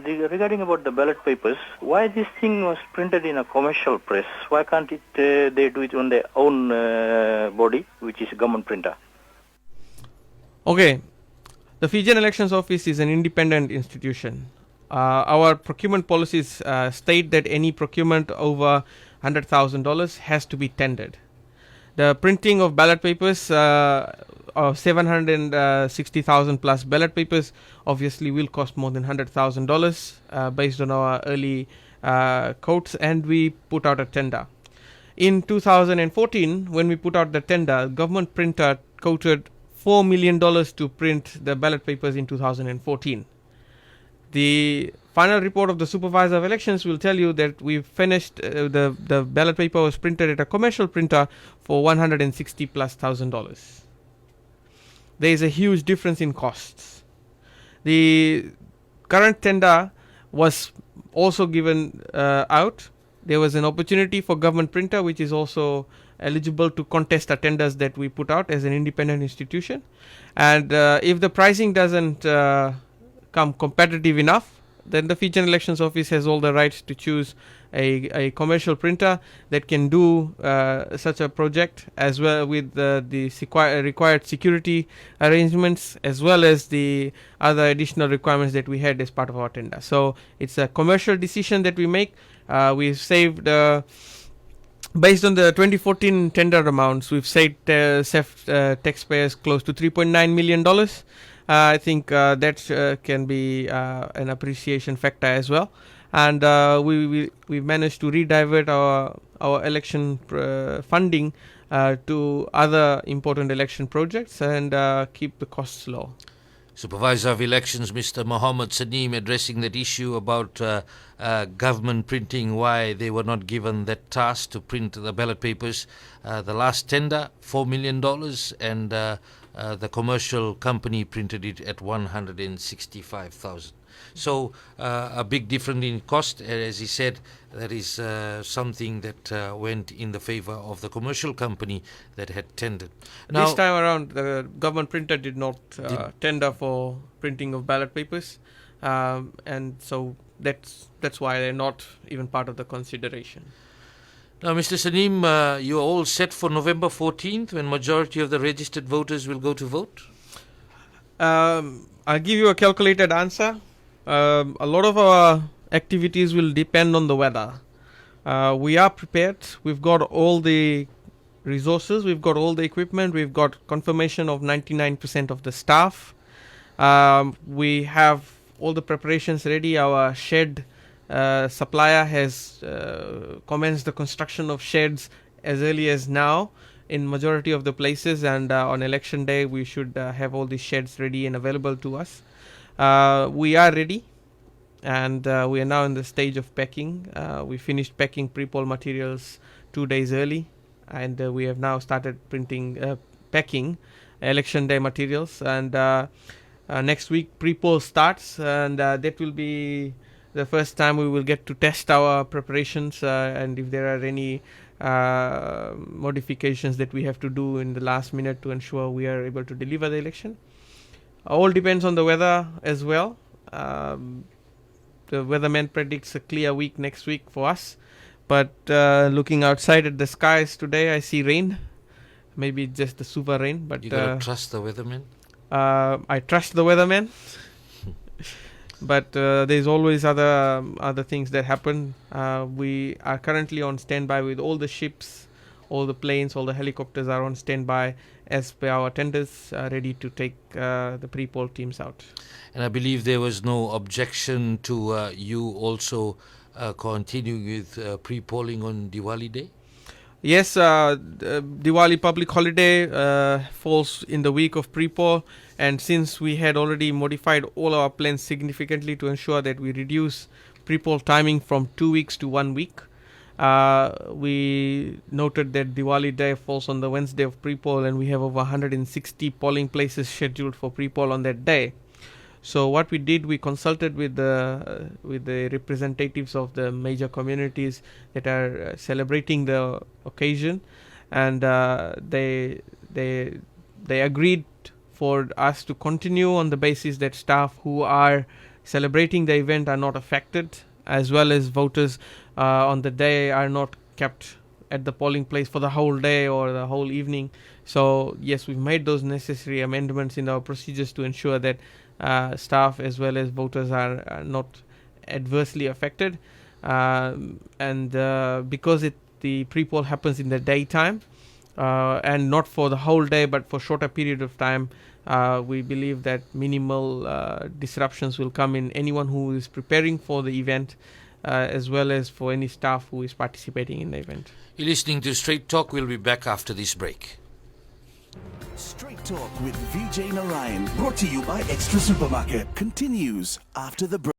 Regarding about the ballot papers, why this thing was printed in a commercial press? Why can't they do it on their own body, which is a government printer? Okay. The Fijian Elections Office is an independent institution. Our procurement policies state that any procurement over $100,000 has to be tendered. The printing of ballot papers of 760,000 plus ballot papers obviously will cost more than $100,000 based on our early quotes, and we put out a tender. In 2014, when we put out the tender, government printer quoted $4 million to print the ballot papers in 2014. The final report of the Supervisor of Elections will tell you that we finished the ballot paper was printed at a commercial printer for $160 plus thousand. There is a huge difference in costs. The current tender was also given out. There was an opportunity for government printer, which is also eligible to contest the tenders that we put out as an independent institution. And if the pricing doesn't come competitive enough, then the Fijian Elections Office has all the rights to choose a commercial printer that can do such a project, as well with the required security arrangements, as well as the other additional requirements that we had as part of our tender. So it's a commercial decision that we make. We've saved, based on the 2014 tender amounts, we've saved taxpayers close to $3.9 million. I think that can be an appreciation factor as well. And we managed to redivert our election funding to other important election projects and keep the costs low. Supervisor of Elections, Mr. Mohammed Saneem, addressing that issue about government printing, why they were not given that task to print the ballot papers. The last tender, $4 million, and the commercial company printed it at $165,000. So a big difference in cost. As he said, that is something that went in the favor of the commercial company that had tendered. Now, this time around, the government printer did not tender for printing of ballot papers, and so that's why they're not even part of the consideration. Now, Mr. Saneem, you're all set for November 14th, when majority of the registered voters will go to vote? I'll give you a calculated answer. A lot of our activities will depend on the weather. We are prepared. We've got all the resources. We've got all the equipment. We've got confirmation of 99% of the staff. We have all the preparations ready. Our shed supplier has commenced the construction of sheds as early as now in majority of the places, and on election day we should have all these sheds ready and available to us. We are ready, and we are now in the stage of packing. We finished packing pre-poll materials 2 days early, and we have now started packing election day materials, and next week pre-poll starts, and that will be the first time we will get to test our preparations, and if there are any modifications that we have to do in the last minute to ensure we are able to deliver the election. All depends on the weather as well. The weatherman predicts a clear week next week for us, but looking outside at the skies today, I see rain. Maybe just the super rain, but you gotta trust the weatherman. I trust the weatherman, but there's always other things that happen. We are currently on standby with all the ships, all the planes, all the helicopters are on standby as per our tenders, ready to take the pre-poll teams out. And I believe there was no objection to you also continuing with pre-polling on Diwali Day? Yes, Diwali public holiday falls in the week of pre-poll, and since we had already modified all our plans significantly to ensure that we reduce pre-poll timing from 2 weeks to 1 week, we noted that Diwali day falls on the Wednesday of pre-poll, and we have over 160 polling places scheduled for pre-poll on that day. So what we did, we consulted with the representatives of the major communities that are celebrating the occasion, and they agreed for us to continue on the basis that staff who are celebrating the event are not affected, as well as voters on the day are not kept at the polling place for the whole day or the whole evening. So yes, we've made those necessary amendments in our procedures to ensure that staff as well as voters are not adversely affected, and because the pre-poll happens in the daytime and not for the whole day but for shorter period of time, we believe that minimal disruptions will come in anyone who is preparing for the event, as well as for any staff who is participating in the event. You're listening to Straight Talk. We'll be back after this break. Straight Talk with Vijay Narayan, brought to you by Extra Supermarket, continues after the break.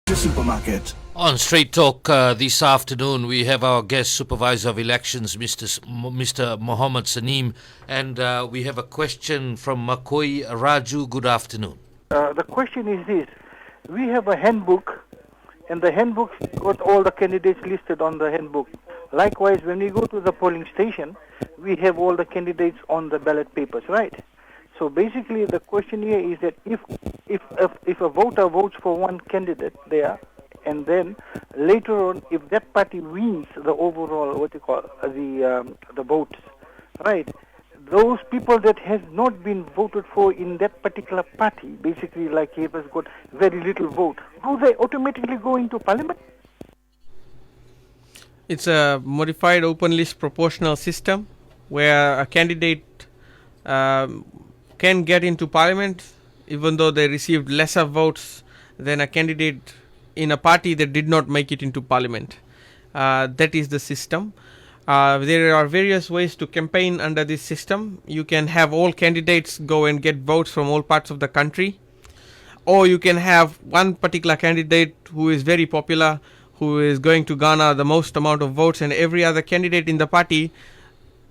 The supermarket. On Straight Talk this afternoon, we have our guest Supervisor of Elections, Mr. Mohammed Saneem, and we have a question from Makoi Raju. Good afternoon. The question is this. We have a handbook, and the handbook got all the candidates listed on the handbook. Likewise, when we go to the polling station, we have all the candidates on the ballot papers, right? So basically, the question here is that if a voter votes for one candidate there, and then later on, if that party wins the overall, the votes, right? Those people that has not been voted for in that particular party, basically like he has got very little vote, do they automatically go into parliament? It's a modified open list proportional system where a candidate can get into parliament even though they received lesser votes than a candidate in a party that did not make it into parliament. That is the system. There are various ways to campaign under this system. You can have all candidates go and get votes from all parts of the country, or you can have one particular candidate who is very popular, who is going to garner the most amount of votes, and every other candidate in the party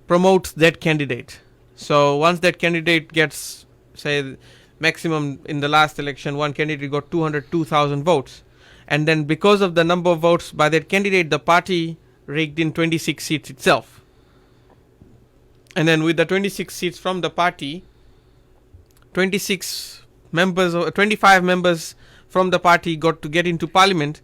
promotes that candidate. So once that candidate gets, say, maximum in the last election, one candidate got 202,000 votes. And then because of the number of votes by that candidate, the party raked in 26 seats itself. And then with the 26 seats from the party, 25 members from the party got to get into parliament,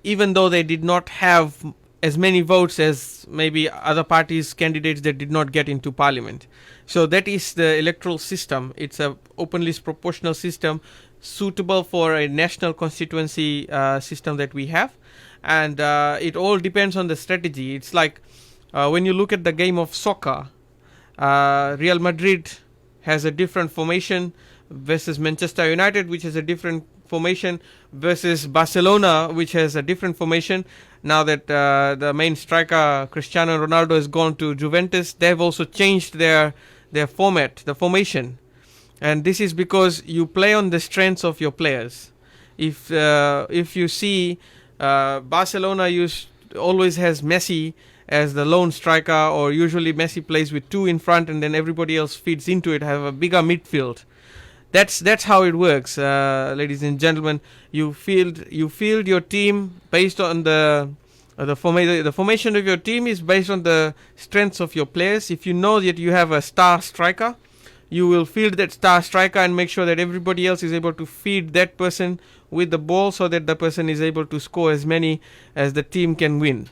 even though they did not have as many votes as maybe other parties' candidates that did not get into parliament. So that is the electoral system. It's a open list proportional system suitable for a national constituency system that we have, and it all depends on the strategy. It's like when you look at the game of soccer, Real Madrid has a different formation versus Manchester United, which has a different formation, versus Barcelona, which has a different formation. Now that the main striker Cristiano Ronaldo has gone to Juventus, they've also changed their format, the formation. And this is because you play on the strengths of your players. If you see Barcelona always has Messi as the lone striker, or usually Messi plays with two in front and then everybody else feeds into it, have a bigger midfield. That's how it works, ladies and gentlemen. You field your team based on the formation of your team is based on the strengths of your players. If you know that you have a star striker, you will field that star striker and make sure that everybody else is able to feed that person with the ball so that the person is able to score as many as the team can win.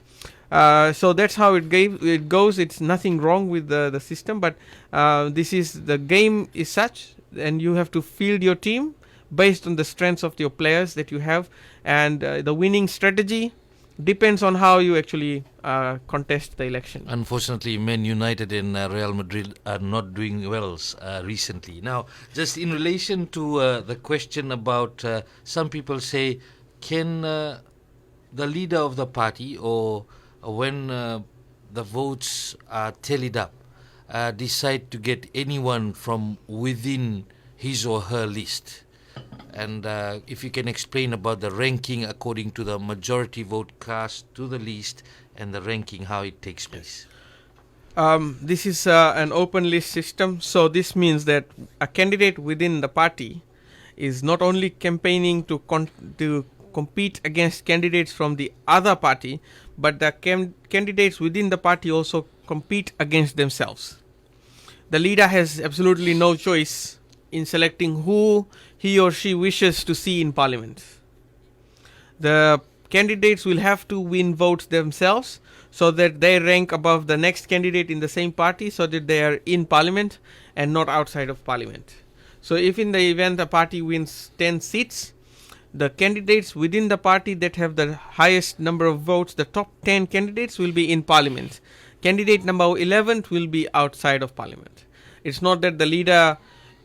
So that's how it goes. It's nothing wrong with the system, but the game is such, and you have to field your team based on the strengths of your players that you have, and the winning strategy depends on how you actually contest the election. Unfortunately, Man United and Real Madrid are not doing well recently. Now, just in relation to the question about some people say, can the leader of the party, or when the votes are tallied up, decide to get anyone from within his or her list? And if you can explain about the ranking according to the majority vote cast to the least, and the ranking, how it takes place. This is an open list system, so this means that a candidate within the party is not only campaigning to compete against candidates from the other party, but the candidates within the party also compete against themselves. The leader has absolutely no choice in selecting who he or she wishes to see in parliament. The candidates will have to win votes themselves so that they rank above the next candidate in the same party, so that they are in parliament and not outside of parliament. So if in the event a party wins 10 seats, the candidates within the party that have the highest number of votes, the top 10 candidates, will be in parliament. Candidate number 11 will be outside of parliament. It's not that the leader...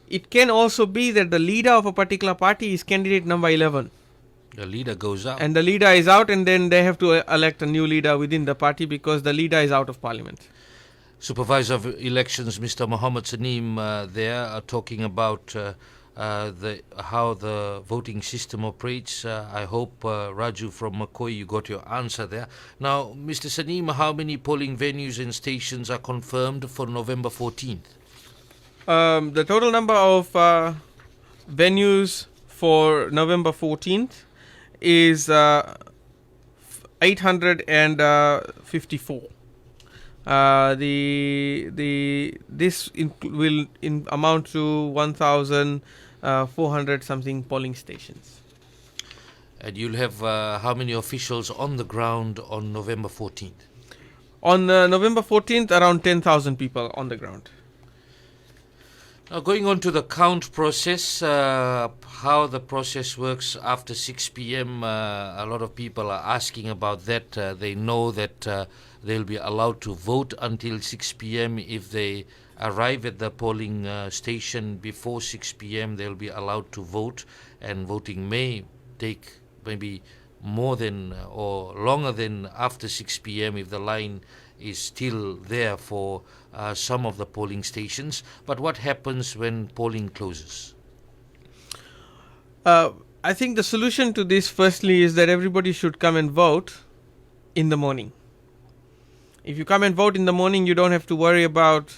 It can also be that the leader of a particular party is candidate number 11. The leader goes out. And the leader is out, and then they have to elect a new leader within the party because the leader is out of parliament. Supervisor of Elections, Mr. Mohammed Saneem, there are talking about how the voting system operates. I hope, Raju from McCoy, you got your answer there. Now, Mr. Saneem, how many polling venues and stations are confirmed for November 14th? The total number of venues for November 14th is 854. This will amount to 1,400 something polling stations. And you'll have how many officials on the ground on November 14th? On November 14th, around 10,000 people on the ground. Now, going on to the count process, how the process works after 6 p.m., a lot of people are asking about that. They know that they'll be allowed to vote until 6 p.m. If they arrive at the polling station before 6 p.m., they'll be allowed to vote, and voting may take maybe more than or longer than after 6 p.m. if the line is still there for some of the polling stations. But what happens when polling closes? I think the solution to this, firstly, is that everybody should come and vote in the morning. If you come and vote in the morning, you don't have to worry about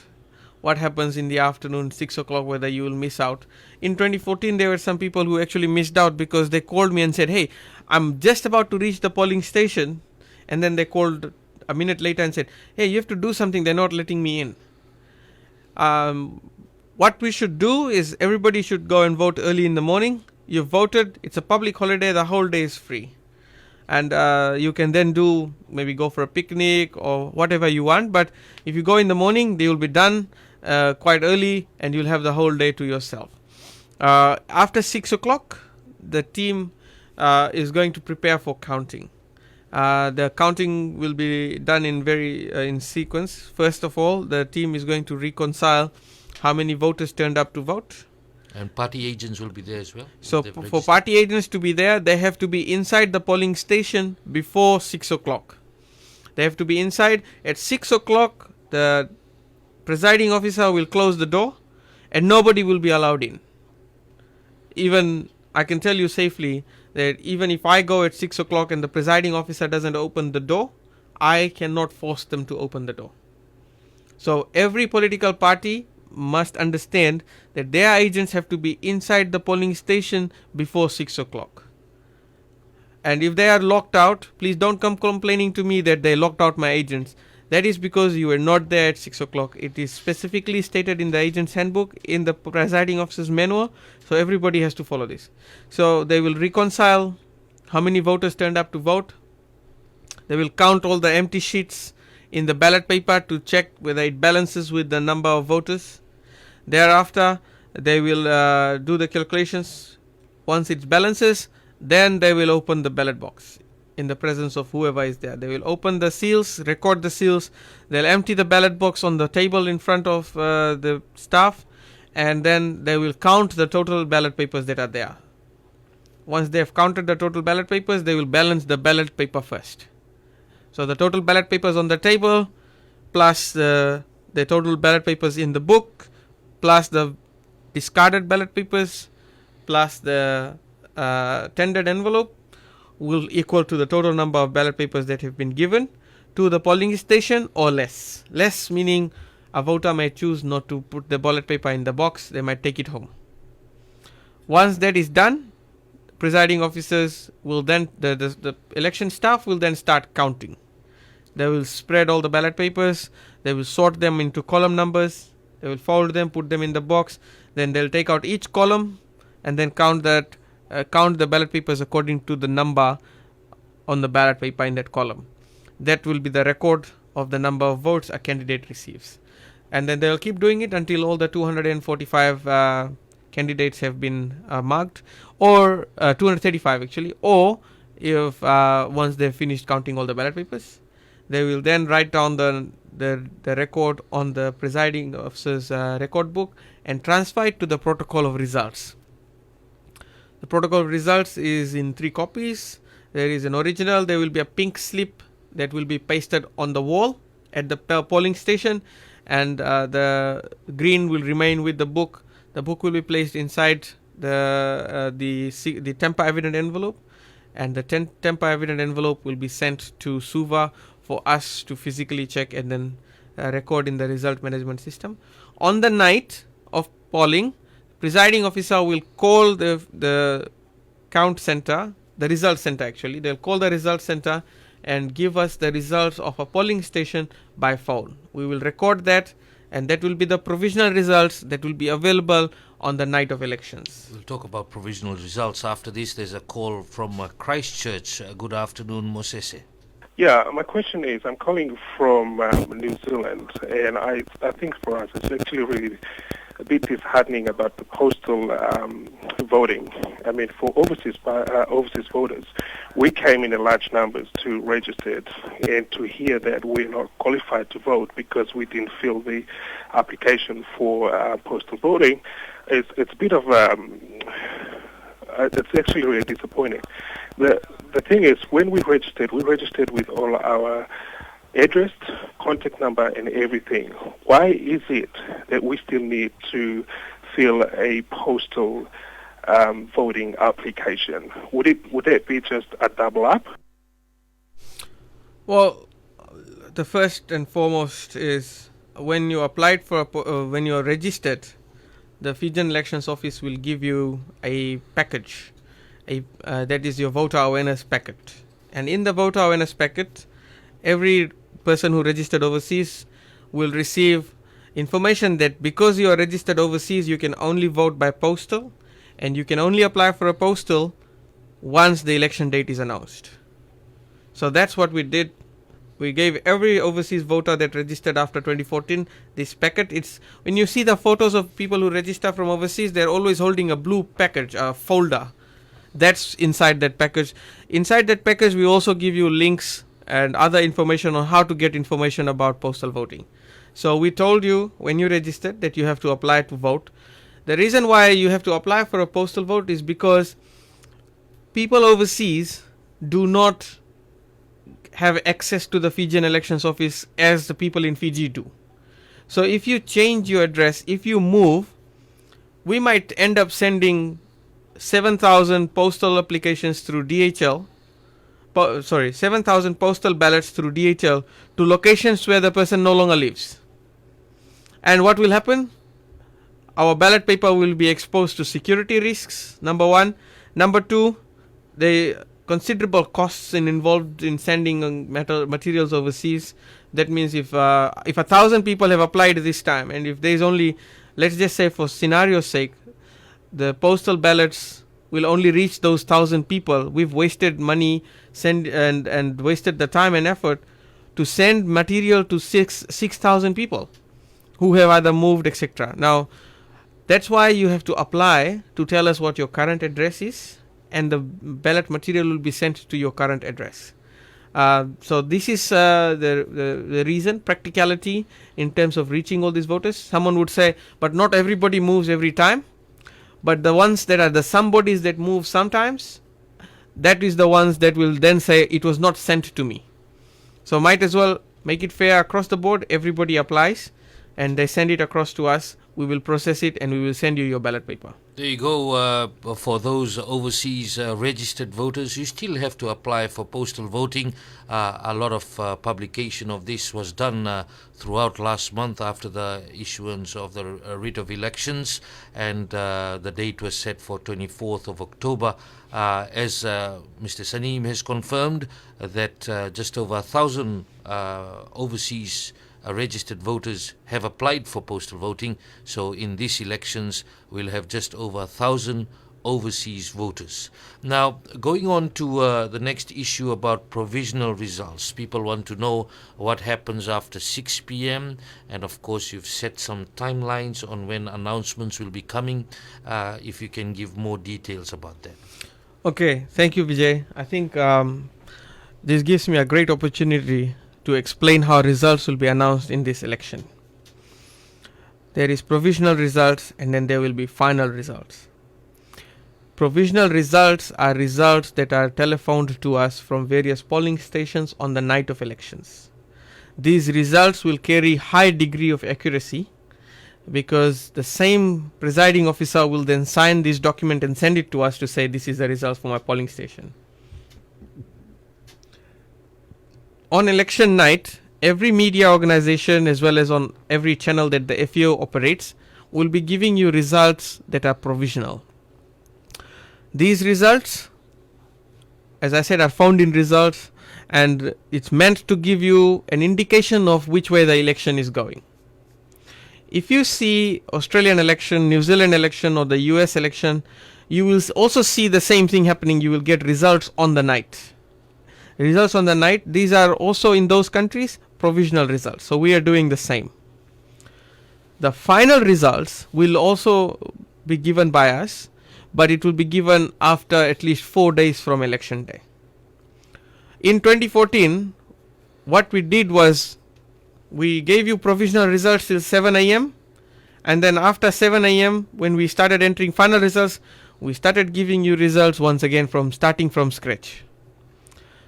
what happens in the afternoon, 6 o'clock, whether you will miss out. In 2014, there were some people who actually missed out because they called me and said, hey, I'm just about to reach the polling station. And then they called a minute later and said, hey, you have to do something, they're not letting me in. What we should do is everybody should go and vote early in the morning. You've voted, it's a public holiday, the whole day is free. And you can then maybe go for a picnic or whatever you want. But if you go in the morning, they will be done quite early and you'll have the whole day to yourself. After 6 o'clock, the team is going to prepare for counting. The counting will be done in sequence. First of all, the team is going to reconcile how many voters turned up to vote. And party agents will be there as well? So for party agents to be there, they have to be inside the polling station before 6 o'clock. They have to be inside. At 6 o'clock, the presiding officer will close the door and nobody will be allowed in. Even, I can tell you safely that even if I go at 6 o'clock and the presiding officer doesn't open the door, I cannot force them to open the door. So every political party must understand that their agents have to be inside the polling station before 6 o'clock. And if they are locked out, please don't come complaining to me that they locked out my agents. That is because you were not there at 6 o'clock. It is specifically stated in the agent's handbook, in the presiding officer's manual. So everybody has to follow this. So they will reconcile how many voters turned up to vote. They will count all the empty sheets in the ballot paper to check whether it balances with the number of voters. Thereafter, they will do the calculations. Once it balances, then they will open the ballot box in the presence of whoever is there. They will open the seals, record the seals. They'll empty the ballot box on the table in front of the staff, and then they will count the total ballot papers that are there. Once they have counted the total ballot papers, they will balance the ballot paper first. So the total ballot papers on the table, plus the total ballot papers in the book, plus the discarded ballot papers, plus the tendered envelope, will equal to the total number of ballot papers that have been given to the polling station, or less. Less meaning a voter may choose not to put the ballot paper in the box, they might take it home. Once that is done, presiding officers will then, the election staff will then start counting. They will spread all the ballot papers, they will sort them into column numbers, they will fold them, put them in the box, then they'll take out each column and then count the ballot papers according to the number on the ballot paper in that column. That will be the record of the number of votes a candidate receives. And then they'll keep doing it until all the 245 candidates have been marked, or 235 actually, or if once they've finished counting all the ballot papers, they will then write down the record on the presiding officer's record book and transfer it to the protocol of results. The protocol of results is in 3 copies. There is an original. There will be a pink slip that will be pasted on the wall at the polling station, and the green will remain with the book. The book will be placed inside the temper evident envelope, and the temper evident envelope will be sent to Suva for us to physically check and then record in the result management system. On the night of polling, presiding officer will call the count center, the result center actually. They'll call the result center and give us the results of a polling station by phone. We will record that, and that will be the provisional results that will be available on the night of elections. We'll talk about provisional results after this. There's a call from Christchurch. Good afternoon, Mosese. Yeah, my question is, I'm calling from New Zealand, and I think for us it's actually really a bit disheartening about the postal voting. I mean, for overseas voters, we came in large numbers to register, and to hear that we're not qualified to vote because we didn't fill the application for postal voting, it's a bit of it's actually really disappointing. The thing is, when we registered with all our address, contact number, and everything. Why is it that we still need to fill a postal voting application? Would that be just a double up? Well, the first and foremost is when you applied for when you are registered, the Fijian Elections Office will give you a package, that is your voter awareness packet. And in the voter awareness packet, every person who registered overseas will receive information that because you are registered overseas, you can only vote by postal, and you can only apply for a postal once the election date is announced. So that's what we did. We gave every overseas voter that registered after 2014 this packet. It's when you see the photos of people who register from overseas, they're always holding a blue package, a folder. That's inside that package. Inside that package, we also give you links and other information on how to get information about postal voting. So we told you when you registered that you have to apply to vote. The reason why you have to apply for a postal vote is because people overseas do not have access to the Fijian Elections Office as the people in Fiji do. So if you change your address, if you move, we might end up sending 7,000 postal applications through DHL, 7,000 postal ballots through DHL to locations where the person no longer lives. And what will happen? Our ballot paper will be exposed to security risks, number one. Number two, the considerable costs involved in sending materials overseas. That means if 1,000 people have applied this time, and if there is only, let's just say for scenario's sake, the postal ballots will only reach those 1,000 people. We've wasted money and wasted the time and effort to send material to 6,000 people who have either moved, etc. Now, that's why you have to apply to tell us what your current address is, and the ballot material will be sent to your current address. So this is the reason, practicality in terms of reaching all these voters. Someone would say, but not everybody moves every time. But the ones that are the somebodies that move sometimes, that is the ones that will then say it was not sent to me. So might as well make it fair across the board. Everybody applies and they send it across to us. We will process it and we will send you your ballot paper. There you go. For those overseas registered voters, you still have to apply for postal voting. A lot of publication of this was done throughout last month after the issuance of the writ of elections, and the date was set for 24th of October. As Mr. Saneem has confirmed that just over 1,000 overseas registered voters have applied for postal voting. So in these elections, we'll have just over 1,000 overseas voters. Now, going on to the next issue about provisional results. People want to know what happens after 6 p.m. And of course, you've set some timelines on when announcements will be coming. If you can give more details about that. Okay, thank you, Vijay. I think this gives me a great opportunity to explain how results will be announced in this election. There is provisional results and then there will be final results. Provisional results are results that are telephoned to us from various polling stations on the night of elections. These results will carry high degree of accuracy. because the same presiding officer will then sign this document and send it to us to say this is the results for my polling station. On election night, every media organization as well as on every channel that the FAO operates will be giving you results that are provisional. These results, as I said, are found in results, and it's meant to give you an indication of which way the election is going. If you see Australian election, New Zealand election or the US election, you will also see the same thing happening. You will get results on the night. Results on the night, these are also in those countries provisional results. So we are doing the same. The final results will also be given by us, but it will be given after at least 4 days from election day. In 2014, what we did was we gave you provisional results till 7 a.m. and then after 7 a.m. when we started entering final results, we started giving you results once again from starting from scratch.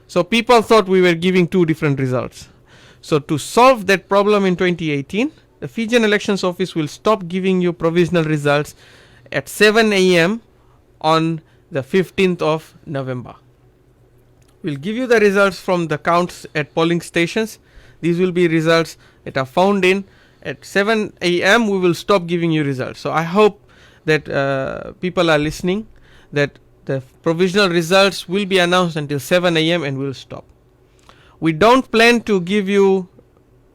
So people thought we were giving two different results. So to solve that problem in 2018, the Fijian Elections Office will stop giving you provisional results at 7 a.m. on the 15th of November. We'll give you the results from the counts at polling stations. These will be results that are found in. At 7 a.m. we will stop giving you results. So I hope that people are listening, that the provisional results will be announced until 7 a.m. and we'll stop. We don't plan to give you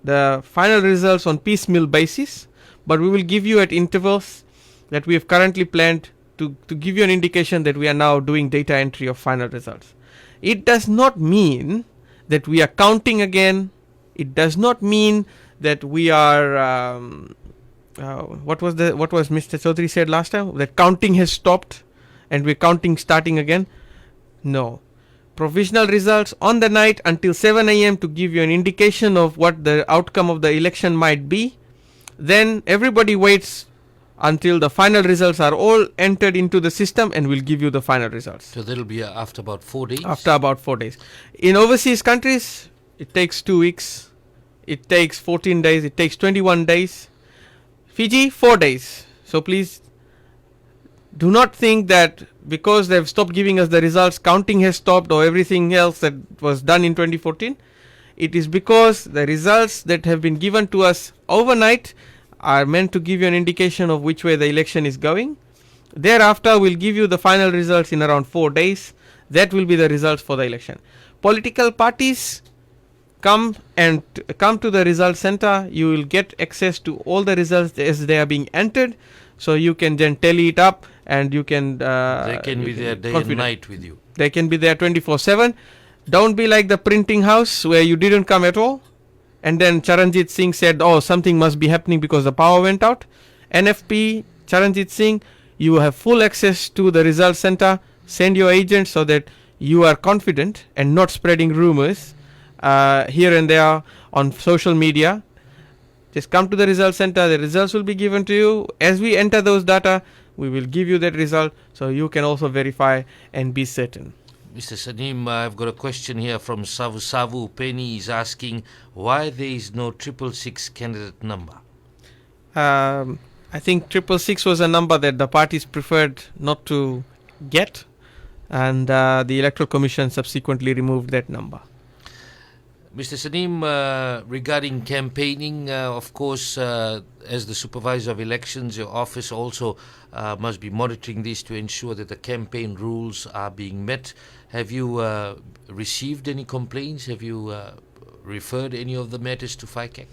the final results on piecemeal basis, but we will give you at intervals that we have currently planned to give you an indication that we are now doing data entry of final results. It does not mean that we are counting again. It does not mean that we are what was Mr. Chaudhary said last time, that counting has stopped and we're counting starting again. No. Provisional results on the night until 7 a.m. to give you an indication of what the outcome of the election might be. Then everybody waits until the final results are all entered into the system and we'll give you the final results. So that'll be after about 4 days? After about 4 days. In overseas countries, it takes 2 weeks. It takes 14 days. It takes 21 days. Fiji, 4 days. So please do not think that because they've stopped giving us the results, counting has stopped or everything else that was done in 2014. It is because the results that have been given to us overnight are meant to give you an indication of which way the election is going. Thereafter, we'll give you the final results in around 4 days. That will be the results for the election. Political parties come to the result center. You will get access to all the results as they are being entered. So you can then tally it up and you can... they can be there day and night with you. They can be there 24/7. Don't be like the printing house where you didn't come at all. And then Charanjit Singh said, oh, something must be happening because the power went out. NFP, Charanjit Singh, you have full access to the result center. Send your agent so that you are confident and not spreading rumors here and there on social media. Just come to the result center. The results will be given to you. As we enter those data, we will give you that result so you can also verify and be certain. Mr. Saneem, I've got a question here from Savu Savu. Penny is asking why there is no 666 candidate number. I think 666 was a number that the parties preferred not to get, and the Electoral Commission subsequently removed that number. Mr. Saneem, regarding campaigning, of course, as the Supervisor of Elections, your office also must be monitoring this to ensure that the campaign rules are being met. Have you received any complaints? Have you referred any of the matters to FICAC?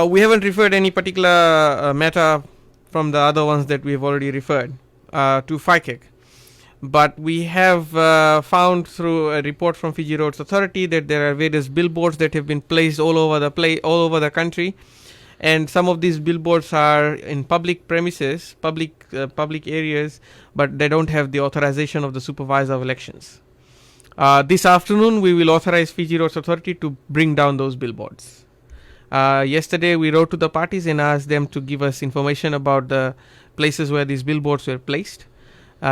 We haven't referred any particular matter from the other ones that we have already referred to FICAC. But we have found through a report from Fiji Roads Authority that there are various billboards that have been placed all over the country, and some of these billboards are in public premises, public areas, but they don't have the authorization of the Supervisor of Elections. This afternoon, we will authorize Fiji Roads Authority to bring down those billboards. Yesterday, we wrote to the parties and asked them to give us information about the places where these billboards were placed.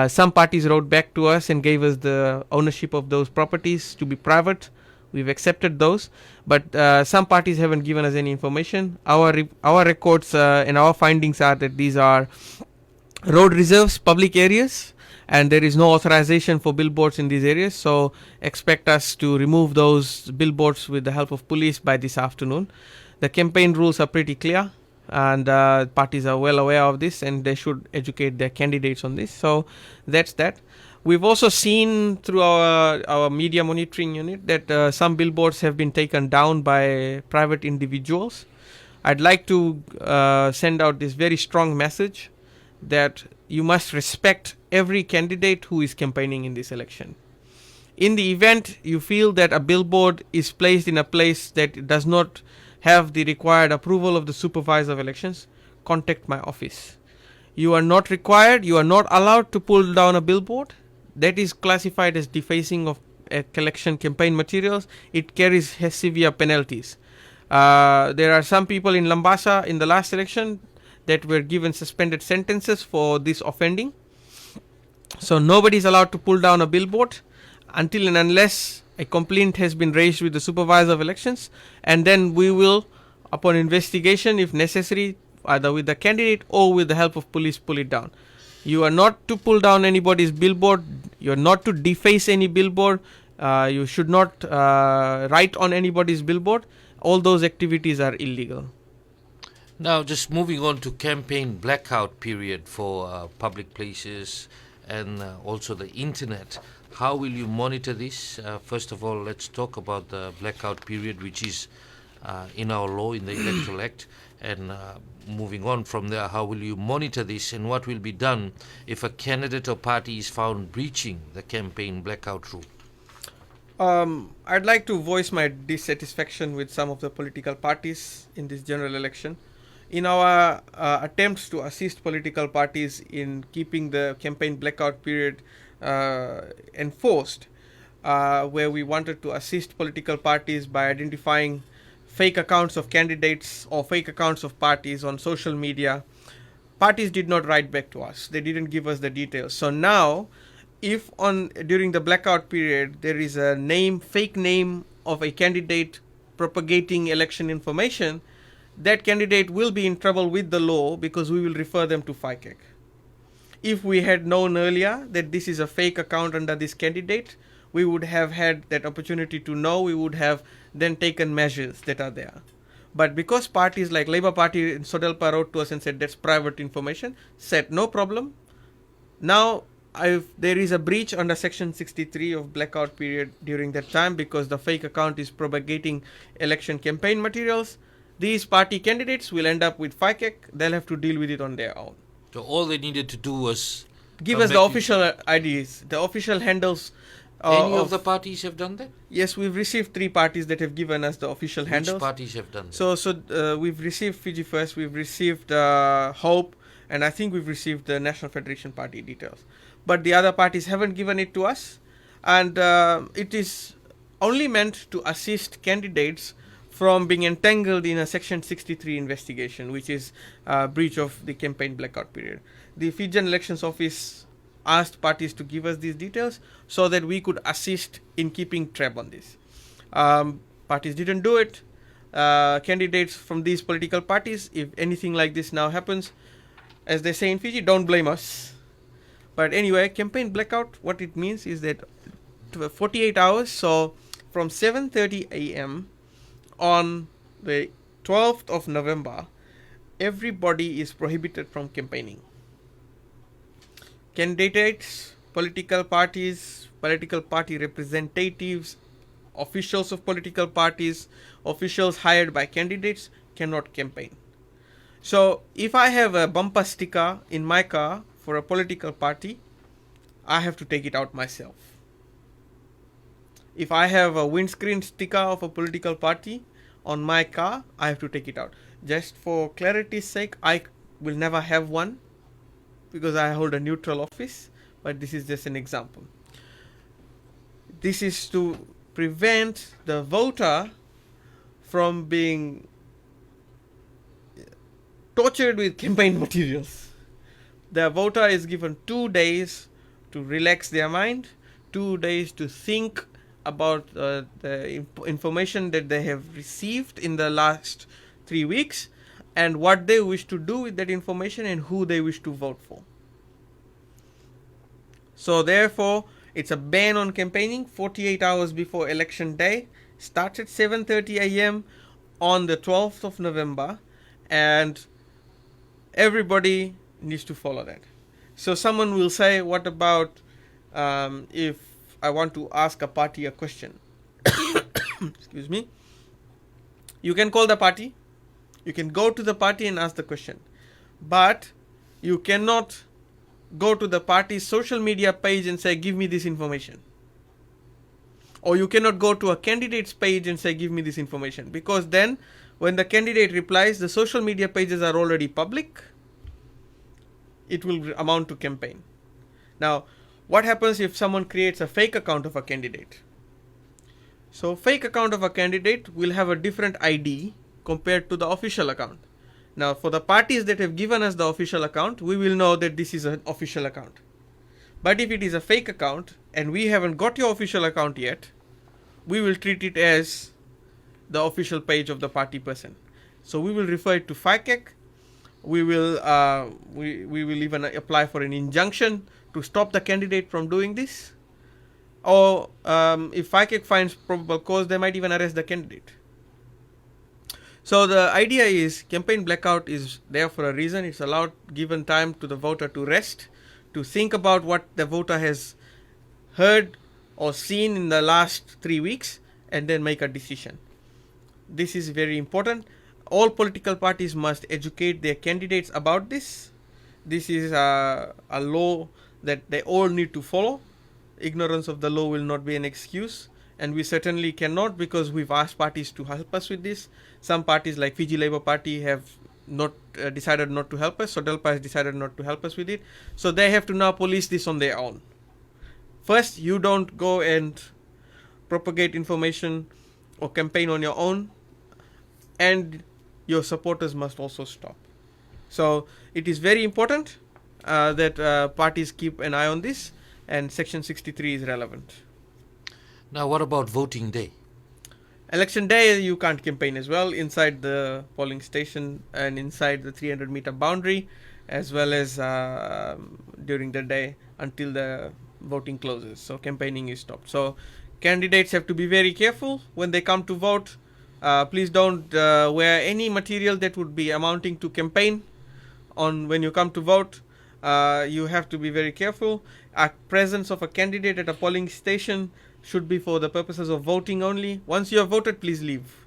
Some parties wrote back to us and gave us the ownership of those properties to be private, We've accepted those, but some parties haven't given us any information. Our records and our findings are that these are road reserves, public areas, and there is no authorization for billboards in these areas. So expect us to remove those billboards with the help of police by this afternoon. The campaign rules are pretty clear, and parties are well aware of this, and they should educate their candidates on this. So that's that. We've also seen through our media monitoring unit that some billboards have been taken down by private individuals. I'd like to send out this very strong message that you must respect every candidate who is campaigning in this election. In the event you feel that a billboard is placed in a place that does not have the required approval of the Supervisor of Elections, contact my office. You are not required, you are not allowed to pull down a billboard. That is classified as defacing of election campaign materials. It carries severe penalties. There are some people in Lambasa in the last election that were given suspended sentences for this offending. So nobody is allowed to pull down a billboard until and unless a complaint has been raised with the Supervisor of Elections, and then we will, upon investigation if necessary, either with the candidate or with the help of police, pull it down. You are not to pull down anybody's billboard. You are not to deface any billboard. You should not write on anybody's billboard. All those activities are illegal. Now, just moving on to campaign blackout period for public places and also the internet. How will you monitor this? First of all, let's talk about the blackout period, which is in our law, in the Electoral Act. And moving on from there, how will you monitor this, and what will be done if a candidate or party is found breaching the campaign blackout rule? I'd like to voice my dissatisfaction with some of the political parties in this general election. In our attempts to assist political parties in keeping the campaign blackout period enforced, where we wanted to assist political parties by identifying fake accounts of candidates or fake accounts of parties on social media, parties did not write back to us. They didn't give us the details. So now, if during the blackout period there is a fake name of a candidate propagating election information, that candidate will be in trouble with the law because we will refer them to FICAC. If we had known earlier that this is a fake account under this candidate, we would have had that opportunity to know. We would have then taken measures that are there. But because parties like Labour Party in Sodelpa wrote to us and said that's private information, said no problem. Now, if there is a breach under Section 63 of blackout period during that time because the fake account is propagating election campaign materials, these party candidates will end up with FICAC. They'll have to deal with it on their own. So all they needed to do was give us the official IDs, the official handles. Any of the parties have done that? Yes, we've received 3 parties that have given us the official handles. Which parties have done that? So we've received Fiji First, we've received Hope, and I think we've received the National Federation Party details. But the other parties haven't given it to us, and it is only meant to assist candidates from being entangled in a Section 63 investigation, which is breach of the campaign blackout period. The Fijian Elections Office asked parties to give us these details so that we could assist in keeping tab on this. Parties didn't do it. Candidates from these political parties, if anything like this now happens, as they say in Fiji, don't blame us. But anyway, campaign blackout, what it means is that 48 hours, so from 7:30 a.m. on the 12th of November, everybody is prohibited from campaigning. Candidates, political parties, political party representatives, officials of political parties, officials hired by candidates cannot campaign. So if I have a bumper sticker in my car for a political party, I have to take it out myself. If I have a windscreen sticker of a political party on my car, I have to take it out. Just for clarity's sake, I will never have one because I hold a neutral office, but this is just an example. This is to prevent the voter from being tortured with campaign materials. The voter is given 2 days to relax their mind, 2 days to think about the information that they have received in the last 3 weeks and what they wish to do with that information and who they wish to vote for. So therefore, it's a ban on campaigning 48 hours before election day. Starts at 7:30 a.m. on the 12th of November, and everybody needs to follow that. So someone will say, what about if I want to ask a party a question? Excuse me. You can call the party. You can go to the party and ask the question. But you cannot go to the party's social media page and say, give me this information. Or you cannot go to a candidate's page and say, give me this information. Because then, when the candidate replies, the social media pages are already public. It will amount to campaign. Now, what happens if someone creates a fake account of a candidate? So, fake account of a candidate will have a different ID compared to the official account. Now, for the parties that have given us the official account, we will know that this is an official account. But if it is a fake account and we haven't got your official account yet, we will treat it as the official page of the party person. So we will refer it to FICAC. We will even apply for an injunction to stop the candidate from doing this. Or if FICAC finds probable cause, they might even arrest the candidate. So the idea is campaign blackout is there for a reason. It's allowed given time to the voter to rest, to think about what the voter has heard or seen in the last 3 weeks, and then make a decision. This is very important. All political parties must educate their candidates about this. This is a law that they all need to follow. Ignorance of the law will not be an excuse. And we certainly cannot, because we've asked parties to help us with this. Some parties like Fiji Labour Party have not decided not to help us. So Delpa has decided not to help us with it. So they have to now police this on their own. First, you don't go and propagate information or campaign on your own. And your supporters must also stop. So it is very important that parties keep an eye on this. And Section 63 is relevant. Now, what about voting day? Election day, you can't campaign as well inside the polling station and inside the 300-meter boundary, as well as during the day until the voting closes. So campaigning is stopped. So candidates have to be very careful when they come to vote. Please don't wear any material that would be amounting to campaign on when you come to vote. You have to be very careful. A presence of a candidate at a polling station should be for the purposes of voting only. Once you have voted, please leave.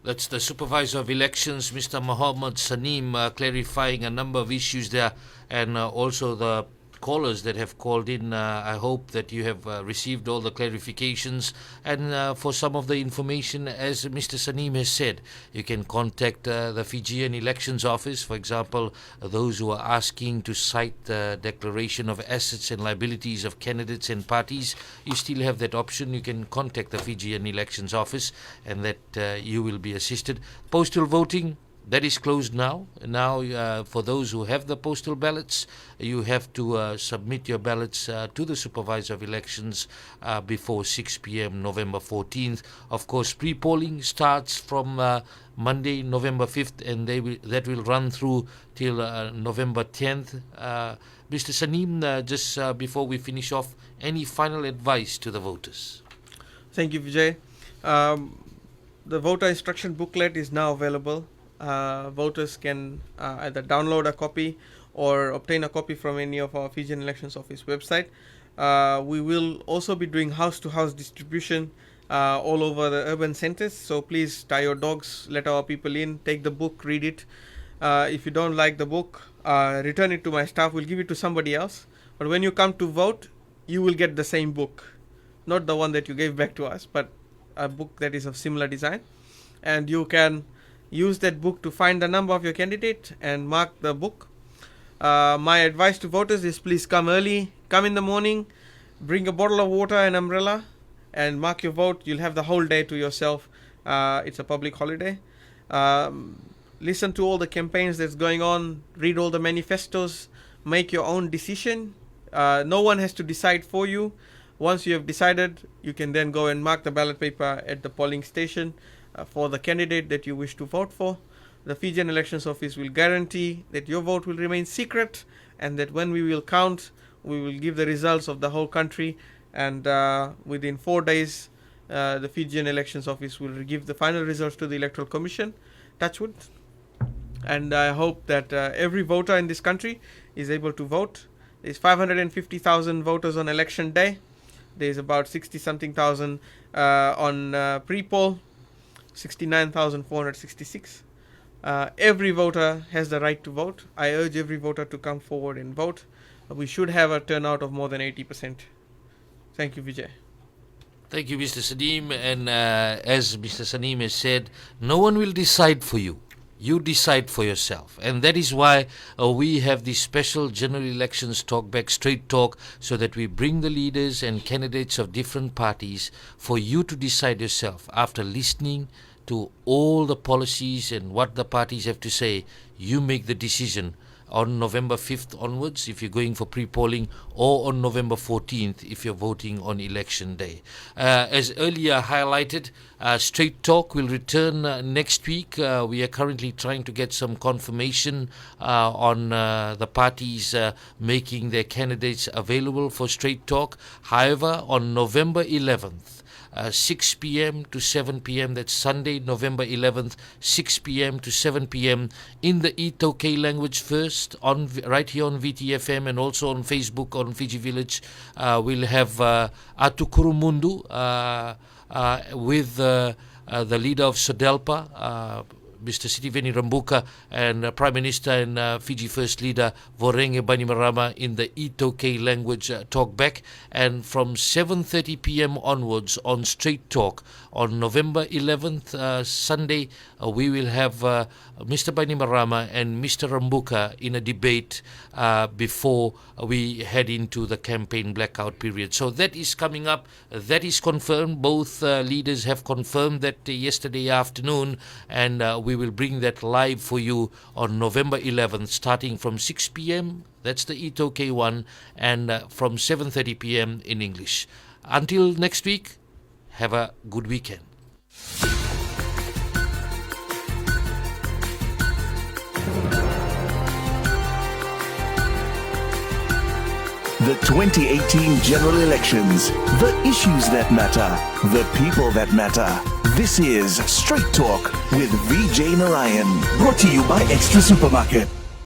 That's the Supervisor of Elections, Mr. Mohammed Saneem, clarifying a number of issues there, and also the callers that have called in. I hope that you have received all the clarifications, and for some of the information, as Mr. Saneem has said, you can contact the Fijian Elections Office. For example, those who are asking to cite the declaration of assets and liabilities of candidates and parties, you still have that option. You can contact the Fijian Elections Office, and that you will be assisted. Postal voting, that is closed now. Now, for those who have the postal ballots, you have to submit your ballots to the Supervisor of Elections before 6 p.m. November 14th. Of course, pre-polling starts from Monday, November 5th, and that will run through till November 10th. Mr. Saneem, just before we finish off, any final advice to the voters? Thank you, Vijay. The voter instruction booklet is now available. Voters can either download a copy or obtain a copy from any of our Fijian Elections Office website. We will also be doing house-to-house distribution all over the urban centers. So please tie your dogs, let our people in, take the book, read it. If you don't like the book, return it to my staff. We'll give it to somebody else. But when you come to vote, you will get the same book. Not the one that you gave back to us, but a book that is of similar design. And you can use that book to find the number of your candidate and mark the book. My advice to voters is please come early, come in the morning, bring a bottle of water and umbrella, and mark your vote. You'll have the whole day to yourself. It's a public holiday. Listen to all the campaigns that's going on, read all the manifestos, make your own decision. No one has to decide for you. Once you have decided, you can then go and mark the ballot paper at the polling station for the candidate that you wish to vote for. The Fijian Elections Office will guarantee that your vote will remain secret, and that when we will count, we will give the results of the whole country, and within 4 days the Fijian Elections Office will give the final results to the Electoral Commission. Touch wood. And I hope that every voter in this country is able to vote. There's 550,000 voters on election day. There's about 60-something thousand on pre-poll, 69,466. Every voter has the right to vote. I urge every voter to come forward and vote. We should have a turnout of more than 80%. Thank you, Vijay. Thank you, Mr. Saneem. And as Mr. Saneem has said, no one will decide for you. You decide for yourself. And that is why we have this special general elections talkback, straight talk, so that we bring the leaders and candidates of different parties for you to decide yourself. After listening to all the policies and what the parties have to say, you make the decision on November 5th onwards if you're going for pre-polling, or on November 14th if you're voting on election day. As earlier highlighted, Straight Talk will return next week. We are currently trying to get some confirmation on the parties making their candidates available for Straight Talk. However, on November 11th, 6 p.m. to 7 p.m. That's Sunday, November 11th, 6 p.m. to 7 p.m. in the Itoke language first, right here on VTFM and also on Facebook on Fiji Village. We'll have Atukuru Mundu with the leader of Sodelpa, Mr. Sitiveni Rambuka, and Prime Minister and Fiji First Leader Vorenge Bainimarama in the Itoke language talkback. And from 7:30 p.m. onwards on Straight Talk on November 11th, Sunday, we will have Mr. Bainimarama and Mr. Rambuka in a debate before we head into the campaign blackout period. So that is coming up. That is confirmed. Both leaders have confirmed that yesterday afternoon, and we will bring that live for you on November 11th, starting from 6 p.m. That's the Itoke one, and from 7:30 p.m. in English. Until next week, have a good weekend. The 2018 general elections, the issues that matter, the people that matter. This is Straight Talk with Vijay Narayan, brought to you by Extra Supermarket.